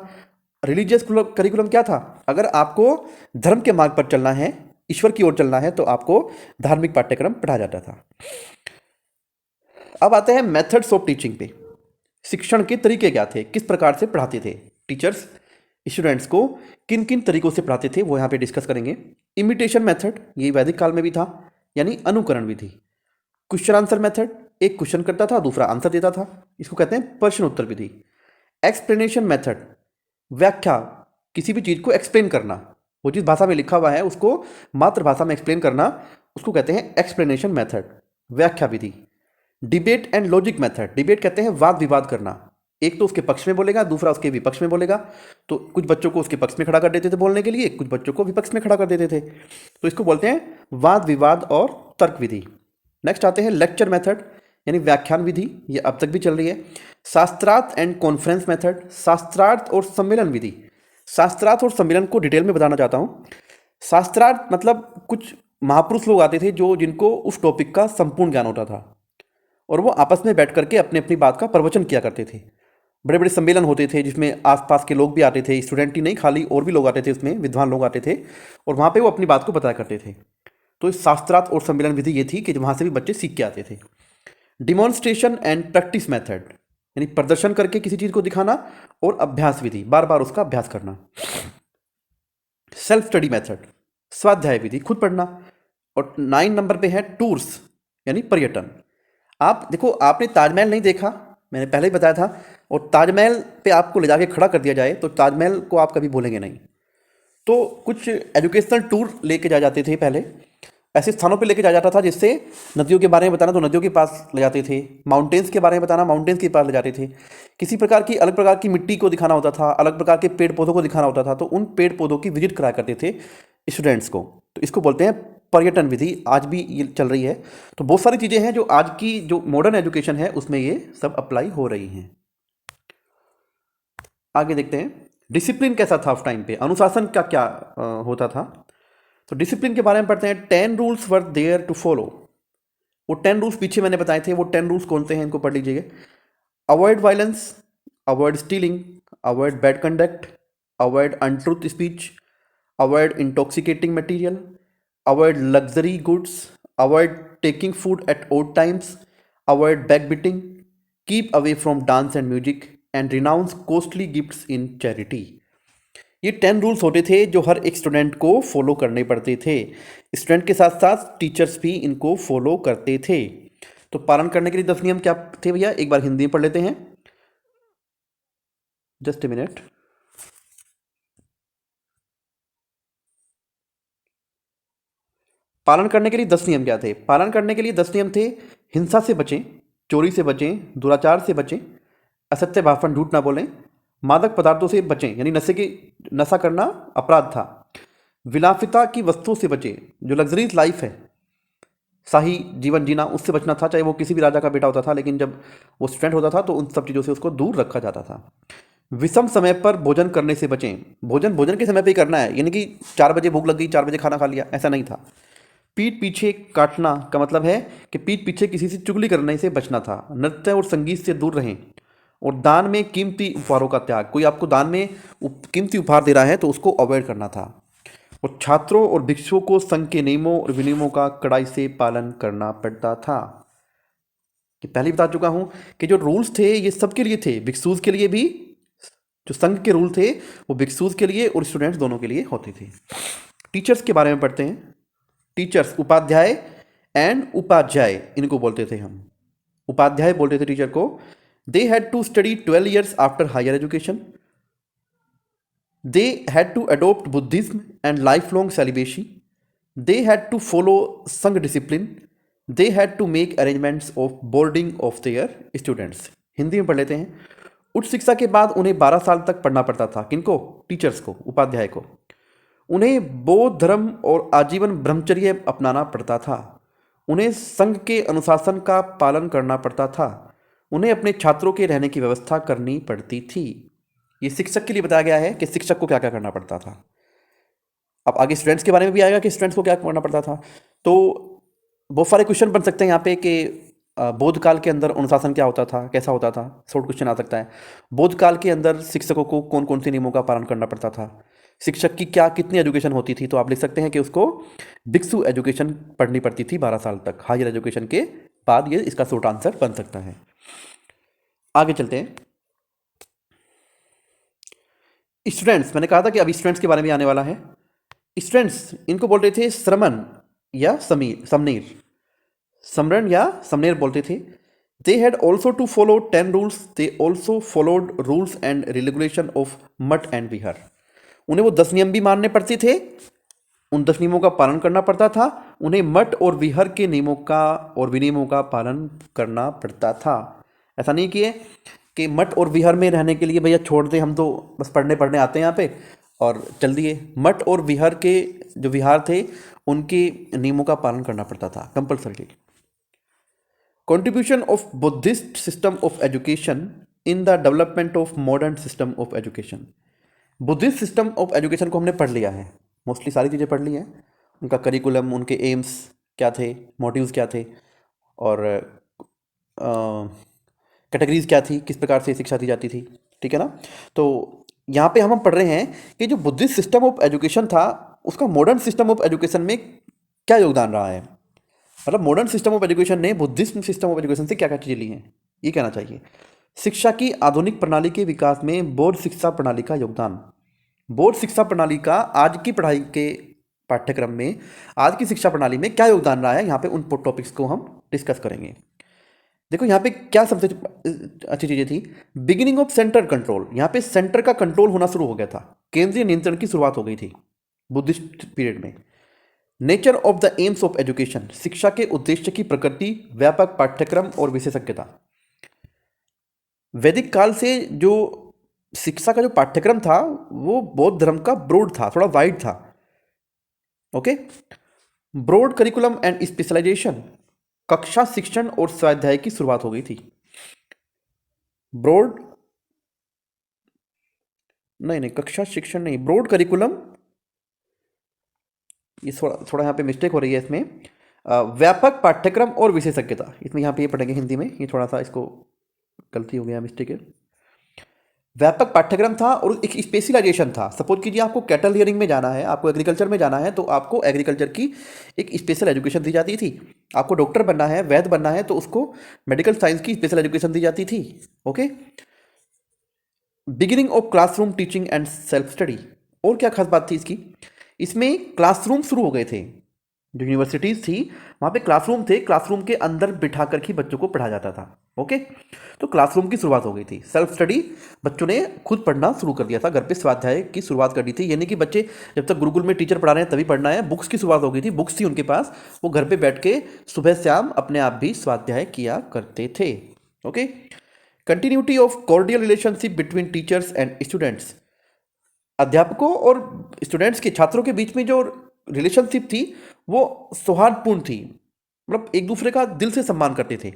S1: रिलीजियस करिकुलम क्या था? अगर आपको धर्म के मार्ग पर चलना है, ईश्वर की ओर चलना है तो आपको धार्मिक पाठ्यक्रम पढ़ाया जाता था। अब आते हैं मेथड्स ऑफ टीचिंग पे। शिक्षण के तरीके क्या थे, किस प्रकार से पढ़ाते थे टीचर्स स्टूडेंट्स को, किन किन तरीकों से पढ़ाते थे, वो यहाँ पे डिस्कस करेंगे। इमिटेशन मेथड, ये वैदिक काल में भी था, यानी अनुकरण विधि। क्वेश्चन आंसर मेथड, एक क्वेश्चन करता था, दूसरा आंसर देता था, इसको कहते हैं प्रश्न उत्तर विधि। एक्सप्लेनेशन मेथड, व्याख्या, किसी भी चीज़ को एक्सप्लेन करना, वो जिस भाषा में लिखा हुआ है उसको मातृभाषा में एक्सप्लेन करना, उसको कहते हैं एक्सप्लेनेशन मेथड, व्याख्या विधि। Debate and logic method, debate कहते हैं वाद विवाद करना, एक तो उसके पक्ष में बोलेगा, दूसरा उसके विपक्ष में बोलेगा, तो कुछ बच्चों को उसके पक्ष में खड़ा कर देते थे बोलने के लिए, कुछ बच्चों को विपक्ष में खड़ा कर देते थे, तो इसको बोलते हैं वाद विवाद और तर्क विधि। नेक्स्ट आते हैं लेक्चर मेथड, यानी व्याख्यान विधि, ये अब तक भी चल रही है। शास्त्रार्थ एंड कॉन्फ्रेंस मेथड, शास्त्रार्थ और सम्मेलन विधि। शास्त्रार्थ और सम्मेलन को डिटेल में बताना चाहता हूँ। शास्त्रार्थ मतलब कुछ महापुरुष लोग आते थे जो जिनको उस टॉपिक का संपूर्ण ज्ञान होता था और वो आपस में बैठ करके अपनी अपनी बात का प्रवचन किया करते थे। बड़े बड़े सम्मेलन होते थे जिसमें आसपास के लोग भी आते थे, स्टूडेंट ही नहीं खाली और भी लोग आते थे, उसमें विद्वान लोग आते थे और वहाँ पे वो अपनी बात को बताया करते थे। तो इस शास्त्रार्थ और सम्मेलन विधि ये थी कि वहाँ से भी बच्चे सीख के आते थे। डिमॉन्स्ट्रेशन एंड प्रैक्टिस मेथड, यानी प्रदर्शन करके किसी चीज़ को दिखाना, और अभ्यास विधि, बार बार उसका अभ्यास करना। सेल्फ स्टडी मेथड, स्वाध्याय विधि, खुद पढ़ना। और 9 नंबर पे है टूर्स, यानी पर्यटन। आप देखो, आपने ताजमहल नहीं देखा, मैंने पहले ही बताया था, और ताजमहल पे आपको ले जाके खड़ा कर दिया जाए तो ताजमहल को आप कभी भूलेंगे नहीं। तो कुछ एजुकेशनल टूर लेके जा जाते थे पहले, ऐसे स्थानों पे लेके जाया जाता था जिससे नदियों के बारे में बताना तो नदियों के पास ले जाते थे, माउंटेन्स के बारे में बताना माउंटेन्स के पास ले जाते थे, किसी प्रकार की अलग प्रकार की मिट्टी को दिखाना होता था, अलग प्रकार के पेड़ पौधों को दिखाना होता था, तो उन पेड़ पौधों की विजिट कराया करते थे स्टूडेंट्स को। तो इसको बोलते हैं पर्यटन विधि आज भी ये चल रही है। तो बहुत सारी चीज़ें हैं जो आज की जो मॉडर्न एजुकेशन है उसमें ये सब अप्लाई हो रही हैं। आगे देखते हैं डिसिप्लिन कैसा था उस टाइम पे, अनुशासन का क्या होता था। तो डिसिप्लिन के बारे में पढ़ते हैं। 10 rules were there to follow. वो 10 रूल्स पीछे मैंने बताए थे, वो 10 रूल्स कौन से हैं इनको पढ़ लीजिएगा। Avoid violence, avoid stealing, avoid bad conduct, avoid untruth speech, avoid intoxicating material, avoid luxury goods, avoid taking food at odd times, avoid backbiting, keep away from dance and music and renounce costly gifts in charity. ये 10 rules होते थे जो हर एक student को follow करने पड़ते थे। Student के साथ साथ टीचर्स भी इनको फॉलो करते थे। तो पालन करने के लिए 10 नियम क्या थे भैया, एक बार हिंदी में पढ़ लेते हैं। Just a minute. पालन करने के लिए 10 नियम क्या थे? पालन करने के लिए 10 नियम थे। हिंसा से बचें, चोरी से बचें, दुराचार से बचें, असत्य भाषण झूठ ना बोलें, मादक पदार्थों से बचें, यानी नशा करना अपराध था, विलासिता की वस्तुओं से बचें, जो लग्जरीज लाइफ है, शाही जीवन जीना, उससे बचना था। चाहे वो किसी भी राजा का बेटा होता था, लेकिन जब वो स्टूडेंट होता था तो उन सब चीज़ों से उसको दूर रखा जाता था। विषम समय पर भोजन करने से बचें। भोजन के समय पे ही करना है, यानी कि 4 बजे भूख लग गई 4 बजे खाना खा लिया, ऐसा नहीं था। पीठ पीछे काटना का मतलब है कि पीठ पीछे किसी से चुगली करने से बचना था। नृत्य और संगीत से दूर रहें। और दान में कीमती उपहारों का त्याग, कोई आपको दान में कीमती उपहार दे रहा है तो उसको अवॉइड करना था। और छात्रों और भिक्षुओं को संघ के नियमों और विनियमों का कड़ाई से पालन करना पड़ता था। कि पहले बता चुका हूं कि जो रूल्स थे ये सबके लिए थे, भिक्षुज के लिए भी। जो संघ के रूल थे वो भिक्षुज के लिए और स्टूडेंट्स दोनों के लिए होते थे। टीचर्स के बारे में पढ़ते हैं। टीचर्स उपाध्याय एंड उपाध्याय इनको बोलते थे हम। उपाध्याय बोलते थे टीचर को। They had to study 12 years after higher education. They had to adopt Buddhism and life long celebration. They had to follow sangha discipline. They had to make arrangements of boarding of their students. Hindi में पढ़ लेते हैं। उच्च शिक्षा के बाद उन्हें 12 साल तक पढ़ना पड़ता था। किनको? टीचर्स को, उपाध्याय को। उन्हें बौद्ध धर्म और आजीवन ब्रह्मचर्य अपनाना पड़ता था। उन्हें संघ के अनुशासन का पालन करना पड़ता था। उन्हें अपने छात्रों के रहने की व्यवस्था करनी पड़ती थी। ये शिक्षक के लिए बताया गया है कि शिक्षक को क्या क्या करना पड़ता था। अब आगे स्टूडेंट्स के बारे में भी आएगा कि स्टूडेंट्स को क्या करना पड़ता था। तो बहुत सारे क्वेश्चन बन सकते हैं यहाँ पे कि बौद्ध काल के अंदर अनुशासन क्या होता था, कैसा होता था। शॉर्ट क्वेश्चन आ सकता है। बौद्ध काल के अंदर शिक्षकों को कौन कौन से नियमों का पालन करना पड़ता था, शिक्षक की क्या कितनी एजुकेशन होती थी। तो आप लिख सकते हैं कि उसको भिक्षु एजुकेशन पढ़नी पड़ती थी 12 साल तक। हायर एजुकेशन के बाद ये इसका शॉर्ट आंसर बन सकता है। आगे चलते हैं। स्टूडेंट्स, मैंने कहा था कि अभी स्टूडेंट्स के बारे में आने वाला है। स्टूडेंट्स इनको बोलते थे श्रमण या समनीर, समरण या समनेर बोलते थे। They had also to follow 10 rules. They also followed rules and regulation of math and vihar. उन्हें वो 10 नियम भी मानने पड़ते थे, उन 10 नियमों का पालन करना पड़ता था। उन्हें मठ और विहार के नियमों का और विनियमों का पालन करना पड़ता था। ऐसा नहीं किए कि मठ और विहार में रहने के लिए भैया छोड़ दे, हम तो बस पढ़ने पढ़ने आते हैं यहाँ पे और चल दिए। मठ और विहार के जो विहार थे उनके नियमों का पालन करना पड़ता था compulsory. Contribution of Buddhist system of education in the development of modern system of education. Buddhist system of education को हमने पढ़ लिया है, मोस्टली सारी चीज़ें पढ़ ली हैं। उनका करिकुलम, उनके एम्स क्या थे, मोटिव्स क्या थे, और कैटेगरीज क्या थी, किस प्रकार से शिक्षा दी जाती थी। ठीक है ना। तो यहाँ पे हम पढ़ रहे हैं कि जो बुद्धिस्ट सिस्टम ऑफ एजुकेशन था उसका मॉडर्न सिस्टम ऑफ एजुकेशन में क्या योगदान रहा है। मतलब मॉडर्न सिस्टम ऑफ एजुकेशन ने बुद्धिस्ट सिस्टम ऑफ एजुकेशन से क्या क्या चीज़ें ली हैं, ये कहना चाहिए। शिक्षा की आधुनिक प्रणाली के विकास में बोर्ड शिक्षा प्रणाली का योगदान। बोर्ड शिक्षा प्रणाली का आज की पढ़ाई के पाठ्यक्रम में, आज की शिक्षा प्रणाली में क्या योगदान रहा है, यहाँ पे उन टॉपिक्स को हम डिस्कस करेंगे। देखो यहाँ पे क्या सबसे अच्छी चीज़ें थी। बिगिनिंग ऑफ सेंटर कंट्रोल, यहाँ पे सेंटर का कंट्रोल होना शुरू हो गया था, केंद्रीय नियंत्रण की शुरुआत हो गई थी बुद्धिस्ट पीरियड में। Nature of the AIIMS of education, शिक्षा के उद्देश्य की प्रकृति, व्यापक पाठ्यक्रम और विशेषज्ञता। वैदिक काल से जो शिक्षा का जो पाठ्यक्रम था वो बौद्ध धर्म का ब्रॉड था, थोड़ा वाइड था। Okay. Broad curriculum and specialisation, कक्षा शिक्षण और स्वाध्याय की शुरुआत हो गई थी। ब्रॉड, नहीं नहीं, कक्षा शिक्षण नहीं, ब्रॉड करिकुलम, ये थोड़ा थोड़ा यहाँ पे मिस्टेक हो रही है इसमें। व्यापक पाठ्यक्रम और विशेषज्ञता, इसमें यहाँ पे ये पढ़ेंगे हिंदी में, ये थोड़ा सा इसको गलती हो गया, मिस्टेक है। व्यापक पाठ्यक्रम था और एक स्पेशलाइजेशन था। सपोज कीजिए आपको कैटल हियरिंग में जाना है, आपको एग्रीकल्चर में जाना है, तो आपको एग्रीकल्चर की एक स्पेशल एजुकेशन दी जाती थी। आपको डॉक्टर बनना है, वैद्य बनना है, तो उसको मेडिकल साइंस की स्पेशल एजुकेशन दी जाती थी। Okay. Beginning of classroom teaching and self study, और क्या खास बात थी इसकी, इसमें क्लासरूम शुरू हो गए थे। जो यूनिवर्सिटीज़ थी वहाँ पे क्लासरूम थे, क्लासरूम के अंदर बिठा कर के बच्चों को पढ़ाया जाता था। ओके, तो क्लासरूम की शुरुआत हो गई थी। सेल्फ स्टडी, बच्चों ने खुद पढ़ना शुरू कर दिया था, घर पे स्वाध्याय की शुरुआत कर दी थी। यानी कि बच्चे जब तक गुरुकुल में टीचर पढ़ा रहे हैं तभी पढ़ना है, बुक्स की शुरुआत हो गई थी, बुक्स थी उनके पास, वो घर पे बैठ के सुबह शाम अपने आप भी स्वाध्याय किया करते थे। Okay. Continuity of cordial relationship between teachers and students, अध्यापकों और स्टूडेंट्स के, छात्रों के बीच में जो रिलेशनशिप थी वो सौहार्दपूर्ण थी, मतलब एक दूसरे का दिल से सम्मान करते थे।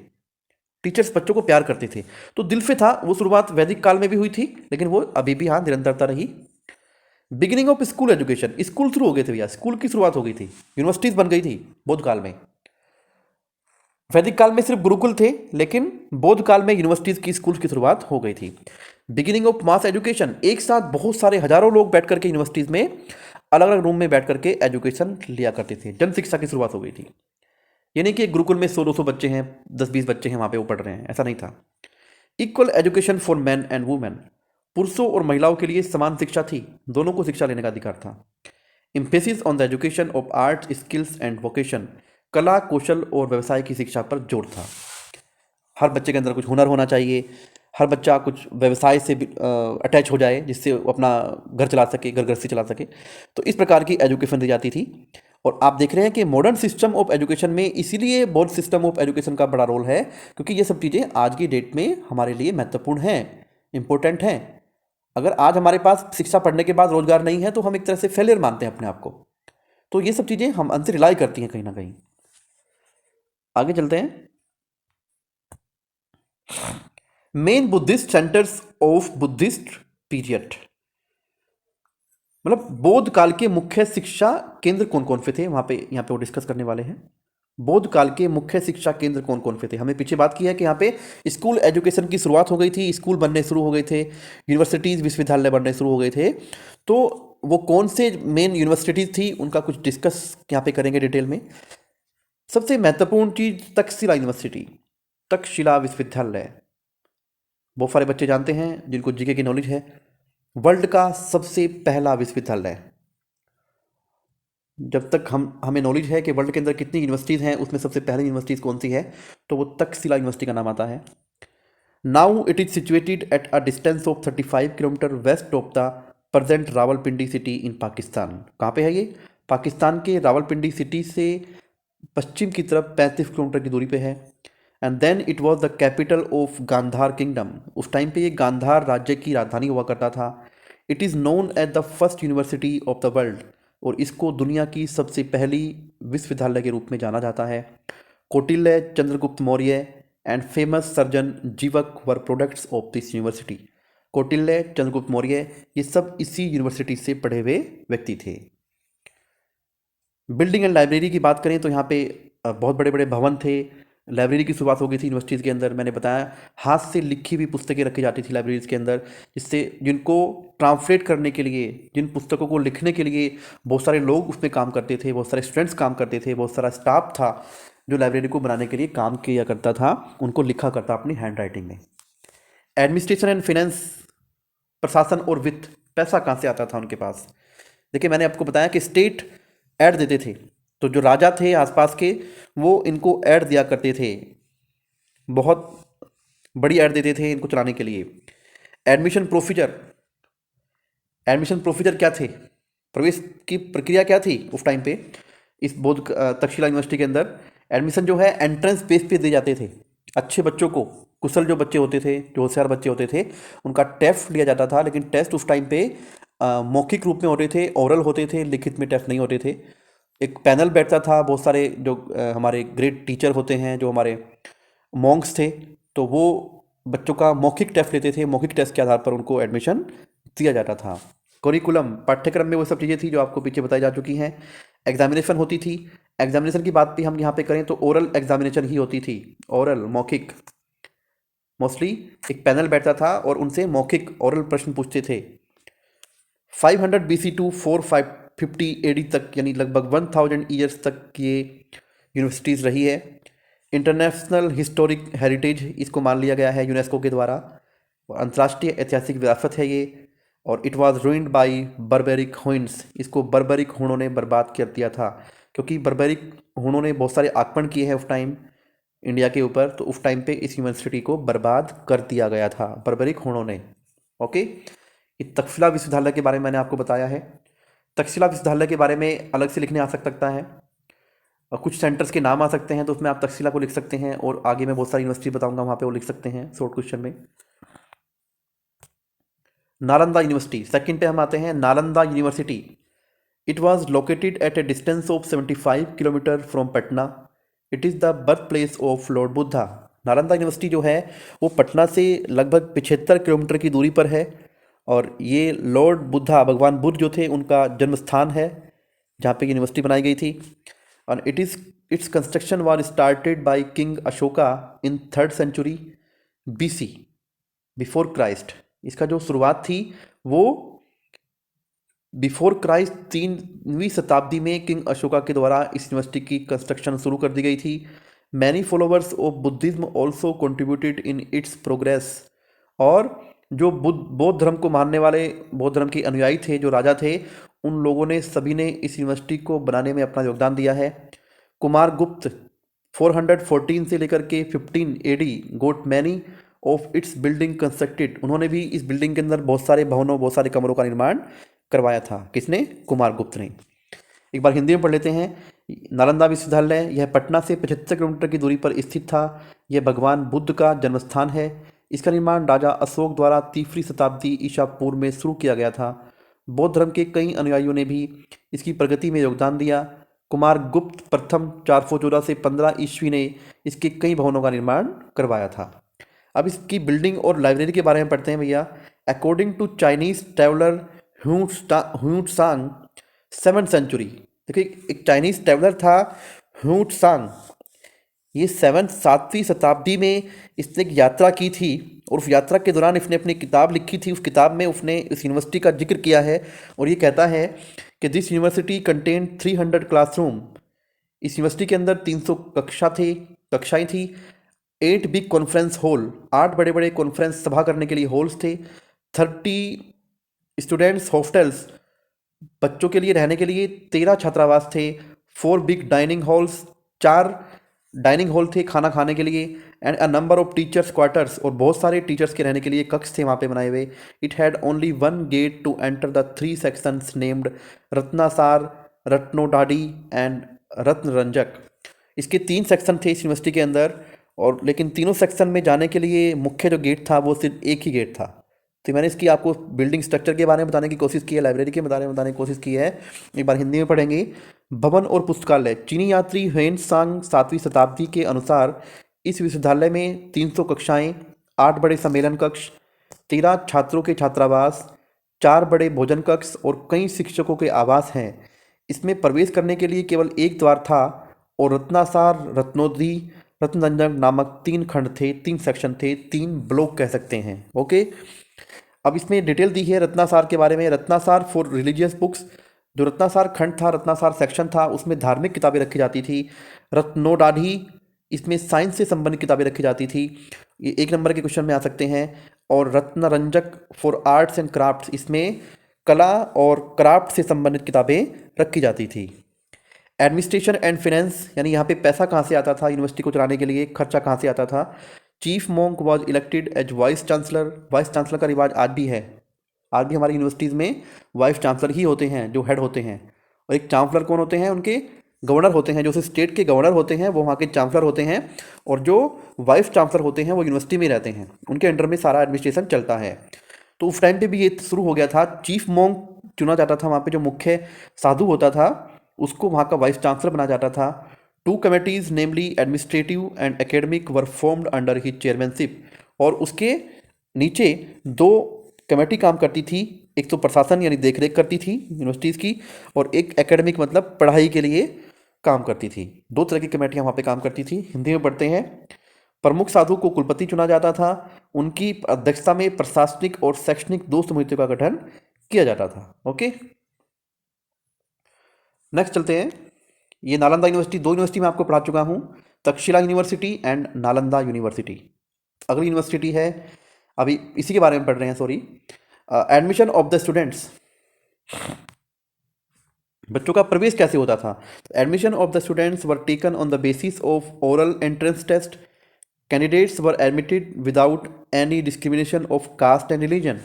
S1: टीचर्स बच्चों को प्यार करते थे, तो दिल से था। वो शुरुआत वैदिक काल में भी हुई थी, लेकिन वो अभी भी हाँ निरंतरता रही। Beginning of school education, school शुरू हो गए थे भैया, स्कूल की शुरुआत हो गई थी, यूनिवर्सिटीज बन गई थी बौद्ध काल में। वैदिक काल में सिर्फ गुरुकुल थे, लेकिन बौद्ध काल में यूनिवर्सिटीज की, स्कूल की शुरुआत हो गई थी। बिगिनिंग ऑफ मास एजुकेशन, एक साथ बहुत सारे हजारों लोग बैठ करके यूनिवर्सिटीज में अलग अलग रूम में बैठ करके एजुकेशन लिया करते थे, जन शिक्षा की शुरुआत हो गई थी। यानी कि एक गुरुकुल में 100-200 बच्चे हैं, 10-20 बच्चे हैं वहाँ पे वो पढ़ रहे हैं, ऐसा नहीं था। Equal education for man and women, पुरुषों और महिलाओं के लिए समान शिक्षा थी, दोनों को शिक्षा लेने का अधिकार था। Emphasis on the education of art skills and vocation, कला कौशल और व्यवसाय की शिक्षा पर जोर था। हर बच्चे के अंदर कुछ हुनर होना चाहिए, हर बच्चा कुछ व्यवसाय से अटैच हो जाए, जिससे वो अपना घर चला सके, घर गृहस्थी चला सके। तो इस प्रकार की एजुकेशन दी जाती थी। और आप देख रहे हैं कि मॉडर्न सिस्टम ऑफ एजुकेशन में, इसीलिए बौद्ध सिस्टम ऑफ एजुकेशन का बड़ा रोल है, क्योंकि ये सब चीज़ें आज की डेट में हमारे लिए महत्वपूर्ण हैं, इंपॉर्टेंट हैं। अगर आज हमारे पास शिक्षा पढ़ने के बाद रोजगार नहीं है तो हम एक तरह से फेलियर मानते हैं अपने आप को। तो ये सब चीज़ें हम हमसे रिलाई करती हैं कहीं ना कहीं। आगे चलते हैं। Main Buddhist centres of Buddhist period, मतलब बौद्ध काल के मुख्य शिक्षा केंद्र कौन कौन से थे, वहां पे यहाँ पे वो डिस्कस करने वाले हैं। बौद्ध काल के मुख्य शिक्षा केंद्र कौन कौन से थे। हमने पीछे बात की है कि यहाँ पे स्कूल एजुकेशन की शुरुआत हो गई थी, स्कूल बनने शुरू हो गए थे, यूनिवर्सिटीज़ विश्वविद्यालय बनने शुरू हो गए थे। तो वो कौन से मेन यूनिवर्सिटीज़ थी उनका कुछ डिस्कस यहाँ पे करेंगे डिटेल में। सबसे महत्वपूर्ण चीज़ तक्षशिला यूनिवर्सिटी, तक्षशिला विश्वविद्यालय, बहुत सारे बच्चे जानते हैं जिनको जीके की नॉलेज है। वर्ल्ड का सबसे पहला विश्वविद्यालय, जब तक हमें नॉलेज है कि वर्ल्ड के अंदर कितनी यूनिवर्सिटीज़ हैं, उसमें सबसे पहली यूनिवर्सिटीज़ कौन सी है, तो वो तक्षशिला यूनिवर्सिटी का नाम आता है। Now it is situated at a distance of 35 kilometre west of the present Rawalpindi city in Pakistan. कहाँ पे है ये? पाकिस्तान के रावलपिंडी सिटी से पश्चिम की तरफ 35 किलोमीटर की दूरी पे है। And then it was the capital of Gandhar kingdom, उस टाइम पे ये गांधार राज्य की राजधानी हुआ करता था। It is known as the first university of the world, और इसको दुनिया की सबसे पहली विश्वविद्यालय के रूप में जाना जाता है। Kautilya, Chandragupta Maurya and famous surgeon Jivaka were products of this university. Kautilya, Chandragupta Maurya, ये सब इसी यूनिवर्सिटी से पढ़े हुए व्यक्ति थे। बिल्डिंग एंड लाइब्रेरी की बात करें तो यहाँ पे बहुत बड़े बड़े भवन थे। लाइब्रेरी की शुरुआत हो गई थी यूनिवर्सिटीज़ के अंदर। मैंने बताया हाथ से लिखी हुई पुस्तकें रखी जाती थी लाइब्रेरीज़ के अंदर, जिससे जिनको ट्रांसलेट करने के लिए, जिन पुस्तकों को लिखने के लिए बहुत सारे लोग उसमें काम करते थे, बहुत सारे स्टूडेंट्स काम करते थे, बहुत सारा स्टाफ था जो लाइब्रेरी को बनाने के लिए काम किया करता था, उनको लिखा करता अपनी हैंड राइटिंग में। एडमिनिस्ट्रेशन एंड फिनेंस, प्रशासन और वित्त, पैसा कहाँ से आता था उनके पास। देखिए मैंने आपको बताया कि स्टेट ऐड देते थे, तो जो राजा थे आसपास के वो इनको ऐड दिया करते थे, बहुत बड़ी ऐड देते थे इनको चलाने के लिए। एडमिशन प्रोसीजर, एडमिशन प्रोसीजर क्या थे, प्रवेश की प्रक्रिया क्या थी उस टाइम पे इस बौद्ध तक्षशिला यूनिवर्सिटी के अंदर। एडमिशन जो है एंट्रेंस बेस पे दिए जाते थे। अच्छे बच्चों को, कुशल जो बच्चे होते थे, जो होशियार बच्चे होते थे, उनका टेस्ट लिया जाता था। लेकिन टेस्ट उस टाइम पे मौखिक रूप में होते थे, ओरल होते थे, लिखित में टेस्ट नहीं होते थे। एक पैनल बैठता था, बहुत सारे जो हमारे ग्रेट टीचर होते हैं, जो हमारे मॉन्क्स थे, तो वो बच्चों का मौखिक टेस्ट लेते थे। मौखिक टेस्ट के आधार पर उनको एडमिशन दिया जाता था। करिकुलम, पाठ्यक्रम में वो सब चीज़ें थी जो आपको पीछे बताई जा चुकी हैं। एग्जामिनेशन होती थी। एग्जामिनेशन की बात भी हम यहाँ पे करें तो ओरल एग्जामिनेशन ही होती थी। ओरल, मौखिक। मोस्टली एक पैनल बैठता था और उनसे मौखिक ओरल प्रश्न पूछते थे। 500 BC टू 450 AD तक, यानी लगभग 1000 ईयर्स तक ये यूनिवर्सिटीज़ रही है। इंटरनेशनल हिस्टोरिक हेरिटेज इसको मान लिया गया है यूनेस्को के द्वारा, और अंतर्राष्ट्रीय ऐतिहासिक विरासत है ये। और it was ruined by barbaric Huns, इसको बर्बरिक हुनों ने बर्बाद कर दिया था, क्योंकि बर्बरिक हुनों ने बहुत सारे आक्रमण किए हैं उस टाइम इंडिया के ऊपर, तो उस टाइम पे इस यूनिवर्सिटी को बर्बाद कर दिया गया था बर्बरिक हुनों ने। ओके, ये तक्षशिला विश्वविद्यालय के बारे में मैंने आपको बताया है। तक्षशिला विश्वविद्यालय के बारे में अलग से लिखने आ सकता है, और कुछ सेंटर्स के नाम आ सकते हैं, तो उसमें आप तक्षशिला को लिख सकते हैं, और आगे मैं बहुत सारी यूनिवर्सिटी बताऊंगा वहाँ पे वो लिख सकते हैं शॉर्ट क्वेश्चन में। नालंदा यूनिवर्सिटी, सेकंड पे हम आते हैं। Nalanda university, it was located at A distance of 75 kilometre from Patna. It is the birth place of Lord Buddha. Nalanda university जो है वो पटना से लगभग 75 किलोमीटर की दूरी पर है, और ये लॉर्ड बुद्धा, भगवान बुद्ध जो थे, उनका जन्म स्थान है जहाँ पे यूनिवर्सिटी बनाई गई थी। और its construction was started by king Ashoka in 3rd century BC, before Christ. इसका जो शुरुआत थी वो बिफोर क्राइस्ट 3वीं शताब्दी में किंग अशोका के द्वारा इस यूनिवर्सिटी की कंस्ट्रक्शन शुरू कर दी गई थी। Many followers of Buddhism also contributed in its progress. और जो बौद्ध धर्म को मानने वाले, बौद्ध धर्म के अनुयायी थे, जो राजा थे, उन लोगों ने सभी ने इस यूनिवर्सिटी को बनाने में अपना योगदान दिया है। कुमार गुप्त 414 से लेकर के 15 AD got many of its building constructed. उन्होंने भी इस बिल्डिंग के अंदर बहुत सारे भवनों, बहुत सारे कमरों का निर्माण करवाया था। किसने? कुमार गुप्त ने। एक बार हिंदी में पढ़ लेते हैं। नालंदा विश्वविद्यालय यह पटना से 75 किलोमीटर की दूरी पर स्थित था। यह भगवान बुद्ध का जन्म स्थान है। इसका निर्माण राजा अशोक द्वारा 3वीं शताब्दी ईसा पूर्व में शुरू किया गया था। बौद्ध धर्म के कई अनुयायियों ने भी इसकी प्रगति में योगदान दिया। कुमार गुप्त प्रथम 414 से 15 ईस्वी ने इसके कई भवनों का निर्माण करवाया था। अब इसकी बिल्डिंग और लाइब्रेरी के बारे में पढ़ते हैं भैया। According to Chinese traveller Hiuen Tsang 7th century, देखिए एक चाइनीज ट्रैवलर था ह्यूट्सांग, ये 7वीं शताब्दी में इसने एक यात्रा की थी, और उस यात्रा के दौरान इसने अपनी किताब लिखी थी। उस किताब में उसने इस यूनिवर्सिटी का जिक्र किया है, और ये कहता है कि दिस यूनिवर्सिटी कंटेन 300 क्लासरूम। इस यूनिवर्सिटी के अंदर 300 कक्षाएं थी। 8 बिग कॉन्फ्रेंस हॉल, 8 बड़े बड़े कॉन्फ्रेंस सभा करने के लिए हॉल्स थे। 30 स्टूडेंट्स हॉस्टल्स, बच्चों के लिए रहने के लिए 13 छात्रावास थे। 4 big dining halls, 4 dining hall थे खाना खाने के लिए। And a number of teachers quarters, और बहुत सारे टीचर्स के रहने के लिए कक्ष थे वहाँ पे बनाए हुए। It had only 1 gate to enter the 3 sections named Ratnasar, Ratnodadhi and Ratnaranjak. इसके 3 सेक्शन थे इस यूनिवर्सिटी के अंदर, और लेकिन तीनों सेक्शन में जाने के लिए मुख्य जो गेट था वो सिर्फ एक ही गेट था। तो मैंने इसकी आपको बिल्डिंग स्ट्रक्चर के बारे में बताने की कोशिश की है, लाइब्रेरी के बारे में बताने की कोशिश की है। एक बार हिंदी में पढ़ेंगे। भवन और पुस्तकालय, चीनी यात्री ह्वेनसांग 7वीं शताब्दी के अनुसार इस विश्वविद्यालय में 300 कक्षाएं, 8 बड़े सम्मेलन कक्ष, 13 छात्रों के छात्रावास, 4 बड़े भोजन कक्ष और कई शिक्षकों के आवास हैं। इसमें प्रवेश करने के लिए केवल एक द्वार था, और रत्नासार, रत्नोद्री, रत्नरंजन नामक 3 खंड थे, 3 सेक्शन थे, 3 ब्लॉक कह सकते हैं। ओके, अब इसमें डिटेल दी है रत्नासार के बारे में। रत्नासार फॉर रिलीजियस बुक्स, जो रत्नासार खंड था, रत्नासार सेक्शन था, उसमें धार्मिक किताबें रखी जाती थी। रत्नोडाढ़ी, इसमें साइंस से संबंधित किताबें रखी जाती थी। ये 1 नंबर के क्वेश्चन में आ सकते हैं। और रत्नरंजक फॉर आर्ट्स एंड क्राफ्ट्स, इसमें कला और क्राफ्ट से संबंधित किताबें रखी जाती थी। एडमिनिस्ट्रेशन एंड फाइनेंस, यानी यहाँ पे पैसा कहाँ से आता था यूनिवर्सिटी को चलाने के लिए, खर्चा कहाँ से आता था। Chief monk was elected as vice chancellor. Vice chancellor का रिवाज आज भी है। आज भी हमारी यूनिवर्सिटीज़ में वाइस चांसलर ही होते हैं, जो हेड होते हैं। और एक चांसलर कौन होते हैं? उनके गवर्नर होते हैं। जो स्टेट के गवर्नर होते हैं वो वहाँ के चांसलर होते हैं, और जो वाइस चांसलर होते हैं वो यूनिवर्सिटी में रहते हैं। उनके अंडर में सारा एडमिनिस्ट्रेशन चलता है। तो उस टाइम पे भी ये शुरू हो गया था। चीफ मोंक चुना जाता था वहाँ पे, जो मुख्य साधु होता था उसको वहाँ का वाइस चांसलर बनाया जाता था। 2 committees namely administrative and academic were formed under he chairmanship, और उसके नीचे 2 कमेटी काम करती थी। एक तो प्रशासन यानी देखरेख करती थी यूनिवर्सिटीज़ की, और एक एकेडमिक मतलब पढ़ाई के लिए काम करती थी। 2 तरह की कमेटियाँ वहाँ पे काम करती थी। हिंदी में पढ़ते हैं। प्रमुख साधु को कुलपति चुना जाता था। उनकी अध्यक्षता में प्रशासनिक और शैक्षणिक 2 समितियों का गठन किया जाता था। ओके, नेक्स्ट चलते हैं। ये नालंदा यूनिवर्सिटी, 2 यूनिवर्सिटी में आपको पढ़ा चुका हूँ, Takshashila university and Nalanda university. अगली यूनिवर्सिटी है, अभी इसी के बारे में पढ़ रहे हैं, sorry. Admission of the students, बच्चों का प्रवेश कैसे होता था। Admission of the students were taken on the basis of oral entrance test. Candidates were admitted without any discrimination of caste and religion.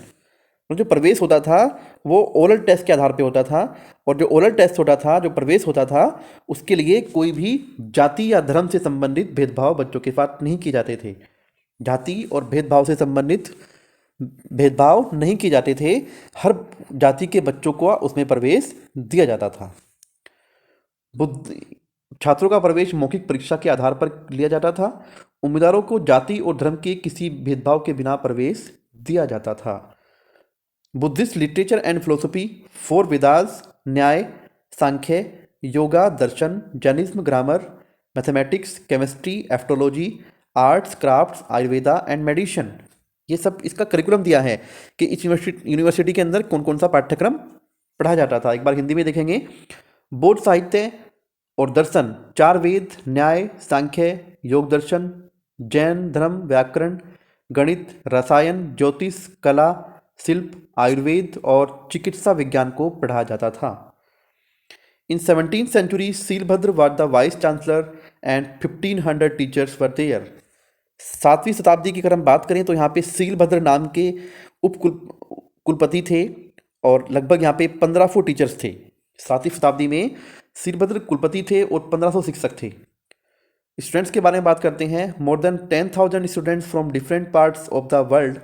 S1: जो प्रवेश होता था वो ओरल टेस्ट के आधार पे होता था, और जो ओरल टेस्ट होता था, जो प्रवेश होता था, उसके लिए कोई भी जाति या धर्म से संबंधित भेदभाव बच्चों के साथ नहीं किए जाते थे। जाति और भेदभाव से संबंधित भेदभाव नहीं किए जाते थे। हर जाति के बच्चों को उसमें प्रवेश दिया जाता था। बुद्धि छात्रों का प्रवेश मौखिक परीक्षा के आधार पर लिया जाता था। उम्मीदवारों को जाति और धर्म के किसी भेदभाव के बिना प्रवेश दिया जाता था। Buddhist literature and philosophy, 4 Vedas, Nyaya, Sankhya, yoga, Darshan, Jainism, grammar, mathematics, chemistry, astrology, arts, crafts, Ayurveda and medicine, ये सब इसका करिकुलम दिया है कि इस यूनिवर्सिटी के अंदर कौन कौन सा पाठ्यक्रम पढ़ाया जाता था। एक बार हिंदी में देखेंगे। बौद्ध साहित्य और दर्शन, 4 वेद, न्याय, सांख्य, योग दर्शन, जैन धर्म, व्याकरण, गणित, रसायन, ज्योतिष, कला, शिल्प, आयुर्वेद और चिकित्सा विज्ञान को पढ़ाया जाता था। In 17th century Shilabhadra was the vice chancellor and 1500 teachers were there. 7वीं शताब्दी की अगर हम बात करें तो यहाँ पे सीलभद्र नाम के कुलपति थे, और लगभग यहाँ पे 1500 टीचर्स थे। 7वीं शताब्दी में सीलभद्र कुलपति थे और 1500 शिक्षक थे। स्टूडेंट्स के बारे में बात करते हैं। More then 10,000 students from different parts of the world.